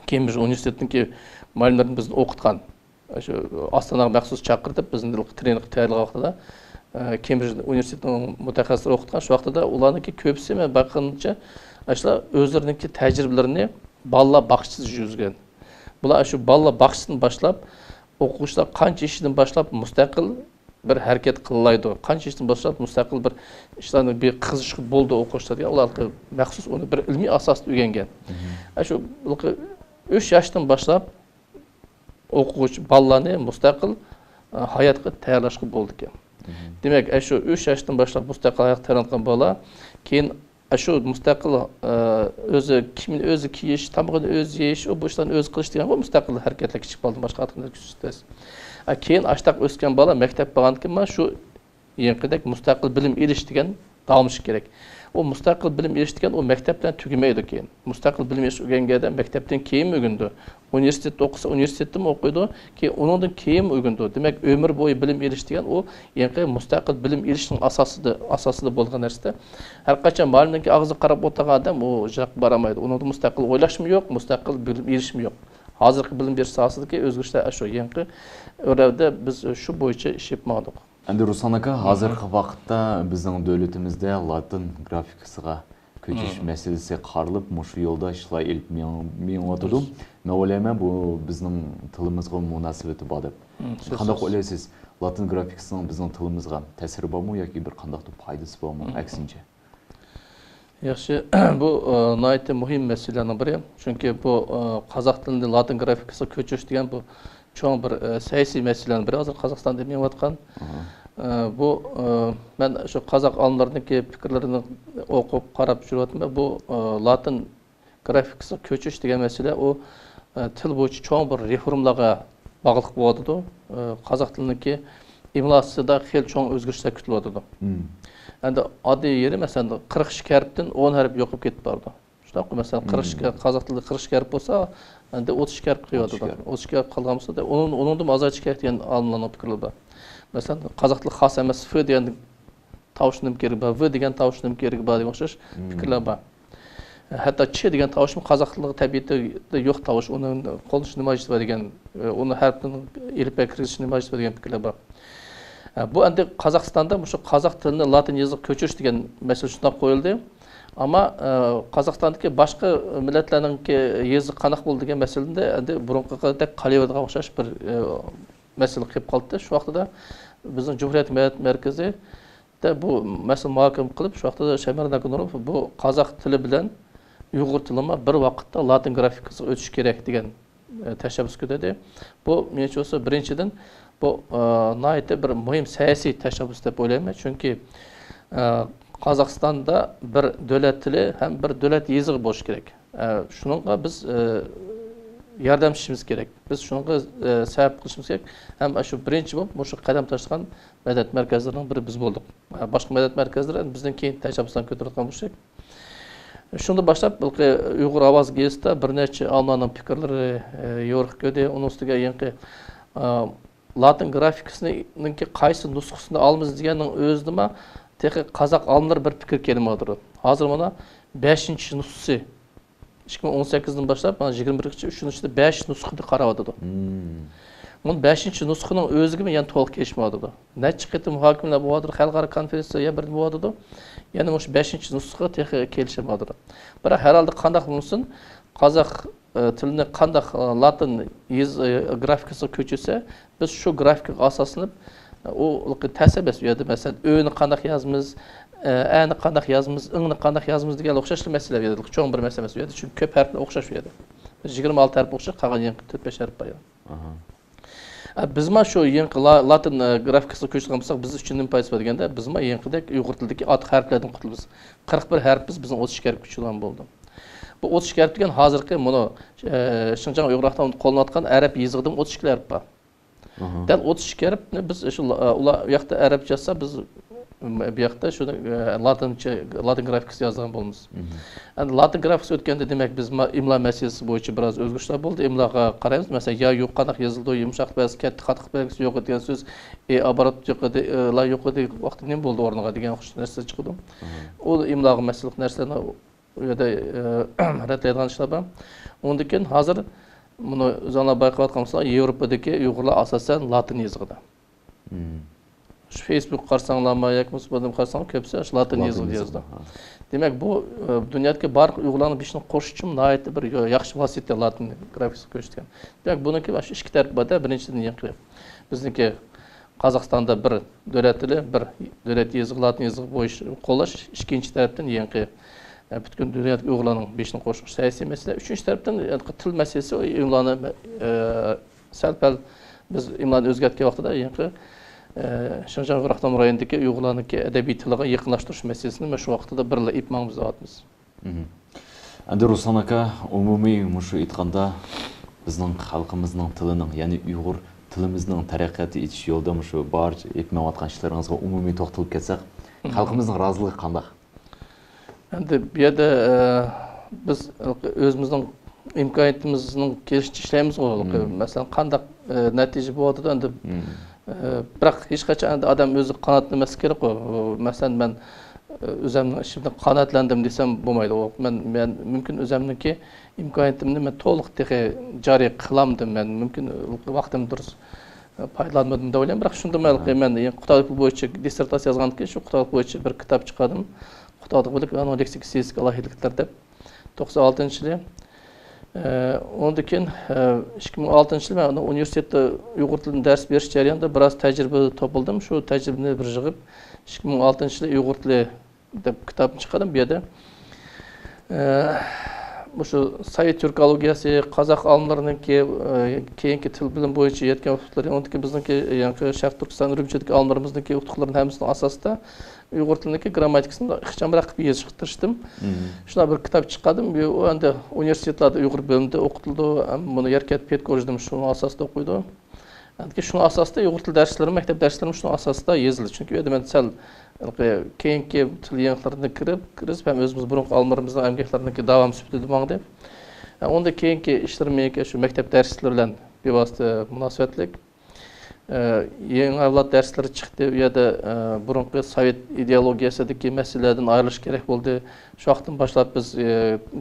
Cambridge Üniversitesi'ndeki müəllimlərin bizni okutkan. Şu Astana'ya məxsus çağırtıp bizim trening təyirli vaxtıda Cambridge Üniversitesi'nin mütəxəssisləri okutkan. Şu vaxtıda ularınki köpüsü mən baxınca özlərindeki təcrübələrini balla baxışsız yüzgen. Bular şu balla baxışdan başlap okuşlar qancha işinden başlap müstakil bir hareket kıllaydı. Qancha işinden başlap müstakil bir işlerinde bir kızışık boldu okuşlar ya. Ular məxsus onu bir ilmi asasda öyrənген. Şu 3 yaşdan başlap okuş ballarını müstakil hayatga tayyorlashga boldu ekan. Demek şu 3 yaşdan başlap müstakil hayat tayyorlangan bola keyin şu müstakil özü kimin özü kiyiş, tamamını öz yeyiş, o bu işlerini öz kılış degan bu müstakil hareketler kichik baldan başka atımlar küçüktesiz. Keyin açtaq ösken bala mektep bağlandıkma şu yenkidek müstakil bilim iliş degan dalmış gerek. O müstakil bilim iliş degan o mektepten tügümeydi keyin. Müstakil bilim iliş öğrengende mektepten keyin öğündü. Üniversitede okusa üniversitede mi okuydu ki onundan keyin öğündü. Demek ömür boyu bilim iliş degan o yenki müstakil bilim ilişinin asasıda bolgan narsa. Her kaçan malımdaki ağzı qarab otagan adam o jaq baramaydı. Onun müstakil oylaş mı yok, müstakil bilim iliş mi yok. Hazırki bilim bir sahasındaki özgürlükler şu yenki örevde biz şu boyunca iş yapmadık. Endi Ruslan aka, hazırki vaqtda bizning dövlətimizdə Latin grafikasiga köçüş meselesi qarılıb, muşu yolda işler elib men oturdum. Men oylayman bu bizning tilimizga münasibati bor deb. Qanday o'ylaysiz? Latin grafikasining bizning tilimizga ta'siri bormi yoki bir qandaqdir foydasi bormi? Aksincha. Yaxşı, bu nayetli muhim meselelerden biri. Çünkü bu Kazak dilinde Latin grafikası köçüş degan bu çoğun bir siyasi meselelerden biri. Hazır Kazakistan'da demeyen vatkan. Bu ben şu Kazak alimlerindeki fikirlerini okup qarab жүрüyatım. Bu Latin grafikası köçüş degan mesele o til boyunca çoğun bir reformlarga bağlılık boldu. Kazak dilindeki imlasida xel çoğun özgürlükler kütülüyordu. Endi adli yeri mesela 42 harften 10 harf yokup ketip bardı. Şuna mesela 42 Kazak tilinde 42 harf bolsa, endi 32 harf kıyıyordu. 32 harf kalgan bolsa da onun da azayçı kerak degan alimlarning fikri bor. Mesela Kazak tili xas emas f degan tavuşning keragi bor, v degan tavuşning keragi bor degan o'xshash fikrlar bor. Hatta ç degan tavuşning Kazak tilida tabiatda yo'q tavuş, onun qo'lnish nima ish bor degan, uni harfning elifba kiritish nima ish bor degan fikrlar bor. Bu endi Kazakistan'da şu Kazak tilini Latin yazıp köçüş degan mesele şundan koyuldu. Ama Kazakistan'daki başka milletlerninki yazı qanaq boldu degan meselede endi burunqidek Qaliyevaga o'xshash bir mesele qilib qoldi. Şu vaqtida bizning Cumhuriyet Medeniyet Merkezi de bu mesele muhokama qilib, şu vaqtida Şamil Nagunurov bu Kazak tili bilan Uyg'ur tilini bir vaqtda Latin grafikasiga o'tish kerak degan tashabbus ko'tardi. Bu menimcha olsa birinchidan bu nayeti bir muhim siyasi tashabbus deb o'ylayman. Çünkü Kazakistan'da bir devlet tili hem bir devlet yazığı bo'lishi kerak. Shunga biz yordamchimiz kerak. Biz shunga sabab qilishimiz kerak. Hem şu birinchi bo'lib shu qadam tashlagan medeniyet merkezlarining biri biz bo'ldik. Boshqa medeniyet merkezlari bizdan keyin tashabbusdan ko'tarilgan bo'lsak. Shunda boshlab Uyg'ur ovoz gazetida bir necha olimlarning fikrlari yo'riq ko'rdi. Uning ustiga yangi Latin grafikasının qaysi nusxasını almamız deganning o'zida texi Kazak alimlar bir fikir kelmoqdir. Hozir mana 5-chi nusxasi 2018dan boshlab mana 21-3-da 5 nusxani qarayotdi. Bunun 5-chi nusxaning o'ziga yana to'liq kelishmoqdi. Necha qitim muhokamalar bo'ladi, xalqaro konferensiya yana bir bo'ladi. Yana o'sha 5-chi nusxa texi kelishmoqdi. Biroq herhalde qanday bo'lsin, Kazak tilini qanday Latin grafikasi köçürse biz şu grafik asaslanıp o təsəbbüs uyardı. Mesela ö'ni qanday yazmız, a'ni qanday yazmız, i'ni qanday yazmız degan o'xshashli masalalar uyardı. Cho'ng bir masala uyardı. Çünkü ko'p harflar o'xshash uyardı. 26 harf o'xshash, qolgan 4-5 harf bor. Biz ma şu yankı Latin grafikasına köçülgen bolsak biz üçün nima payız degende biz ma yankıdek Uyghur tilidagi at harflerden qutulubuz. 41 harfimiz bizning 32 harf köçülgen boldu. Bu 32 harf degan hozirgi bunu Şinjan Uyghur Avtonom qo'llanayotgan arab yezig'idan 32 harf bor. Dal 32 harfni biz shu ular yoqda arab yazsa biz bu yoqda shuni Latin grafikasi yozgan bo'lamiz. Endi Latin grafikasi o'tganda demak biz imlo masalasi bo'yicha biroz o'zgarishlar bo'ldi. Imloga qaraymiz. Masalan, ya yo'q qanaq yozildi, yumshoq bas, katta qattiq belgisi yo'q degan so'z, оборот yo'q edi, la yo'q edi, vaqtda nima bo'ldi o'rniga degan narsa chiqdi. U imloga masalik narsalarni u yerda ratlaydigan ishlar bor. Undan keyin hozir buni o'zinglar bayqayotgansiz, Yevropadagi Uyg'urlar asosan Latin yozig'ida. Şu Facebook qarsanglarma yoki bo'lmasa qarsang ko'psa shu Latin yozig'ida yozdi. Demak, bu dunyodagi barcha Uyg'urlarni beshini qo'shish uchun nihoyatda bir yaxshi vosita Latin grafikasiga ko'chgan. Demak, buniki shu ikki taraf borda, birinchidan yangi bizniki Qozog'istonda bir davlat tili, bir davlat yozig'i Latin yozig'i bo'yicha qo'llash, ikkinchi tarafdan yangi bütün dünyadagi Uyg'urlarning beshini qo'shish siyosiy masala, uchinchi tarafdan til masalasi imloni sal-pal biz imloni o'zgartgan vaqtida yangi Şinjan Uyghur Avtonom rayonidagi Uyg'urlarniki adabiy tiliga yaqinlashtirish masalasini shu vaqtida birla ipmangimiz deyapmiz. Endi Ruslan aka, umumiy mushu aytganda bizning xalqimizning tilining, ya'ni Uyg'ur tilimizning taraqqiyot etish yo'lida mushu barcha etmayotgan ishlaringizga umumiy to'xtalib ketsak, xalqimizning roziligi qanday? Endi bu yerda biz o'zimizning imkoniyatimizning kelishcha ishlaymiz. Masalan, qanday natija bo'ladida endi biroq hech qachon odam o'zi qanotlanmasi kerak. Masalan, men o'zimning ishimda qanotlandim desam bo'lmaydi. Men mumkin o'zimniki imkoniyatimni men to'liq joriy qilamdim. Men mumkin vaqtim durust foydalanmadim deb o'ylayman. Biroq shunda men Xitoylik bo'yicha dissertatsiya yozgandan keyin shu Xitoylik bo'yicha bir kitob chiqardim. Xitoylik bo'yicha anoreksik siyosik alohidliklar deb 96-yili. Ondan keyin 2006-yili men universitetda Uyg'ur tilini dars berish jarayonida biroz tajriba topildim. Shu tajribani bir yig'ib 2006-yili Uyg'ur tili deb kitobni chiqardim. Bu yerda shu Sovet turkologiyasi, qozoq olimlariniki keyingi til bilim bo'yicha yetgan uquvchilar, undagi bizniki yangi Sharq Turkiston Urumchidagi olimlarimizning uquvchilarning hammasining asosida Uyg'ur tiliniki grammatikasini ixchamroq qilib yozishtirishdim. Shuna bir kitob chiqardim. Bu endi universitetlarda Uyg'ur bo'limida o'qitildi. Buni Erkat Petko'jdim shuni asosida o'qiydi. Endi shuni asosida Uyg'ur til darslari, maktab darslari shuni asosida yozildi. Chunki u yerda men sal keyingi til yangilarga kirib ham o'zimiz burungi olimlarimizning amgaklariniki davom sifatida mangdi. Unda keyingi ishlarimga shu maktab darslari bilan bevosita munosabatlik yangi avlod darslari chiqdi. U yerda burungi Sovet ideologiyasidagi masalalardan ayrilish kerak bo'ldi. Shu vaqtdan boshlab biz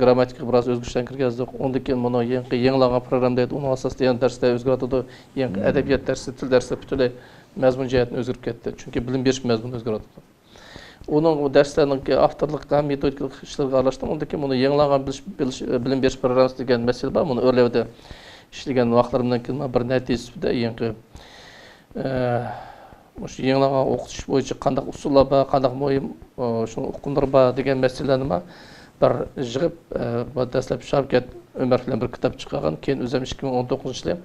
grammatikaga biroz o'zgarishlar kirgizdik. Undan keyin buni yangilangan programda uni asosida yana darslar o'zgardi. Yangi adabiyot darsi, til darsi butunlay mazmun jihatdan o'zgarib ketdi. Chunki bilim berish mazmuni o'zgardi. Onun darslarning avtorlik ham metodikalik ishlarga aralashdim. Undan keyin buni yangilangan bilim berish programmasi degan masala bor. Buni o'rlavda ishlagan vaqtlarimdan keyin bir natijasida yangi shu yangilangan o'qitish bo'yicha qanday usullar bor, qanday shu hukmlar bor degan masalalarni bir yig'ib dastlab Shavkat Umar bilan bir kitob chiqargan. Keyin o'zim 2019-yili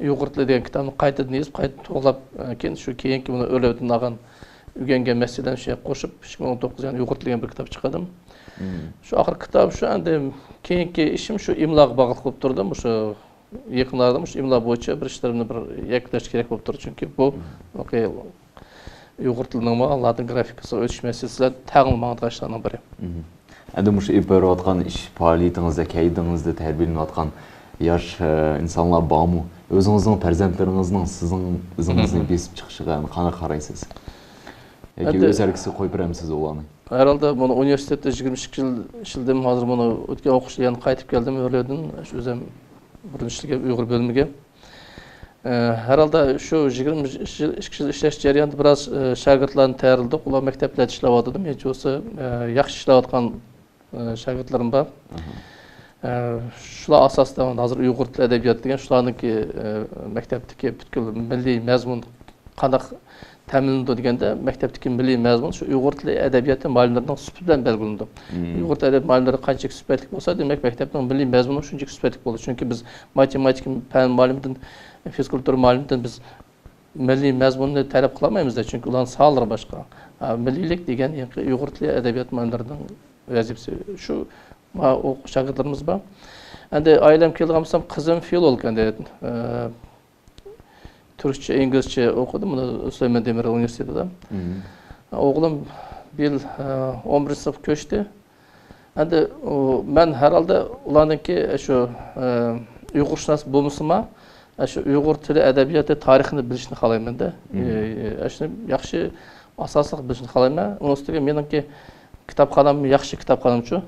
Uyg'ur tili degan kitobni qaytadan yozib, qayta to'g'lab, keyin shu keyingi buni o'rlavdan olgan o'rgangan masalalarni shu qo'shib 2019 Uyg'ur tili degan bir kitob chiqardim. Shu oxirgi kitob shu endi keyingi ishim shu imloga bog'liq bo'lib turdi. Shu yaqinlarda shu imlo bo'yicha bir ishlarimni bir yakunlash kerak bo'lib turdi. Chunki bu Uyg'ur tilining Latin grafikasiga o'tish masalasi tag'in mang'an ishlarning biri. Endi shu ip berayotgan ish faoliyatingizda, kaydingizda tarbiyalanayotgan yosh insonlar bormi? O'zingizning farzandlaringizning sizning izingizni besib chiqishiga qanday qaraysiz? Yoki o'zarkisi qo'yib beramsiz ularni? Herhalde bunu üniversitede 22 yıl işledim. Hazır bunu o'tgan o'qish yana qaytib keldim o'rladim. Shu o'zim birinchiga Uyg'ur bo'limiga. Herhalde şu 22 yıl ishlash jarayonida biroz shogirdlarni tayyorladik. Ular maktablarda ishlayotdim. Hech bo'lsa yaxshi ishlayotgan shogirdlarim bor. Shular asosida hozir Uyg'ur tili adabiyot degan shularniki maktabdagi butkul milliy mazmun qanday тәмінленді дегенде мектептегі милли мәзмұн шу ұйғыр тілі әдебиеті мұғалімдерінің сүпі білән белгіленді. Ұйғыр тілі әдебиеті мұғалімдері қанша сүпәтлік болса, демек мектептің милли мәзмұны шунча сүпәтлік болды. Чөнки біз математика пән мұғалімден, физкультура мұғалімден біз милли мәзмұнны талап қыламаймыз да, чөнки олардың салалары башқа. Миллилік деген ұйғыр тілі әдебиеті мұғалімдерінің вазифасы. Шу оқу шәкірттеріміз бар. Әнде айлам келген болсам, қызым филолог, әнде Türkçe, İngilizce okudum bunu Süleyman Demirel Üniversitesi'de. Oğlum bir 11 sınıf köçtü. Endi ben herhalde ulanın ki şu Uygurşunas bulmuşuma şu Uygur tili edebiyatı tarixini bilişini kalayım da. Şunu yaxşı asaslık bilişini kalayım. Onun üstüne benim ki kitapxanam yaxşı kitapxanam şu.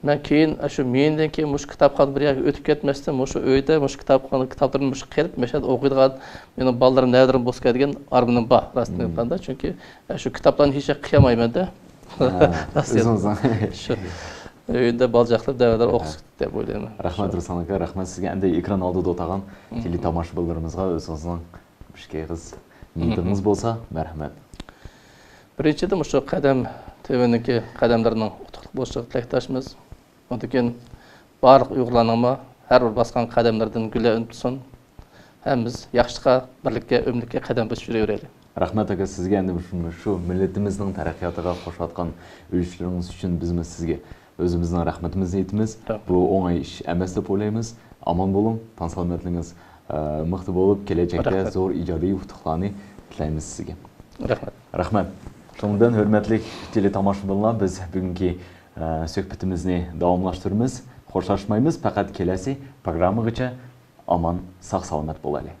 Ben keyin şu menden keyin muş kitapxana bir yerga ötüp ketmesden muş öyde muş kitaplarını muş kelip meşet okuydigan mening ballarım näderim bolsa degan armağanım bar rastdan aytganda. Çünkü şu kitaplarni hech qiyalmayman da. Şu öyde baljaklar davalar okusak deb o'ylayman. Rahmat Ruslan aka, rahmat sizga. Endi ekran oldida o'tirgan teletomoshabinlarimizga o'zingizning ishga qiz niyatiniz bo'lsa, marhamat. Birinchidan shu qadam TV'ninki qadamlarining qutlug' bo'lishiga tilakdoshmiz. Undan keyin barliq Uyg'urlarning har bir bosgan qadamlaridan gullar unutsin. Hammamiz yaxshilikqa, birlikka, umidga qadam bosib yuraveraylik. Rahmat aka, sizga endi shu millatimizning taraqqiyotiga qo'shayotgan ulushlarınız uchun biz sizga o'zimizning rahmatimizni aytamiz. Bu o'ng'ay ish emas deb o'ylaymiz. Omon bo'ling, tan salomatligingiz mixti bo'lib, kelajakda zo'r ijodiy yutuqlarni tilaymiz sizga. Rahmat. Rahmat. Shundan hurmatli teletomoshabinlar, biz bugungi suhbatimizni davomlashtiramiz. Xo'shlashmaymiz, faqat kelasi programmagacha omon, sog' salomat bo'laylik.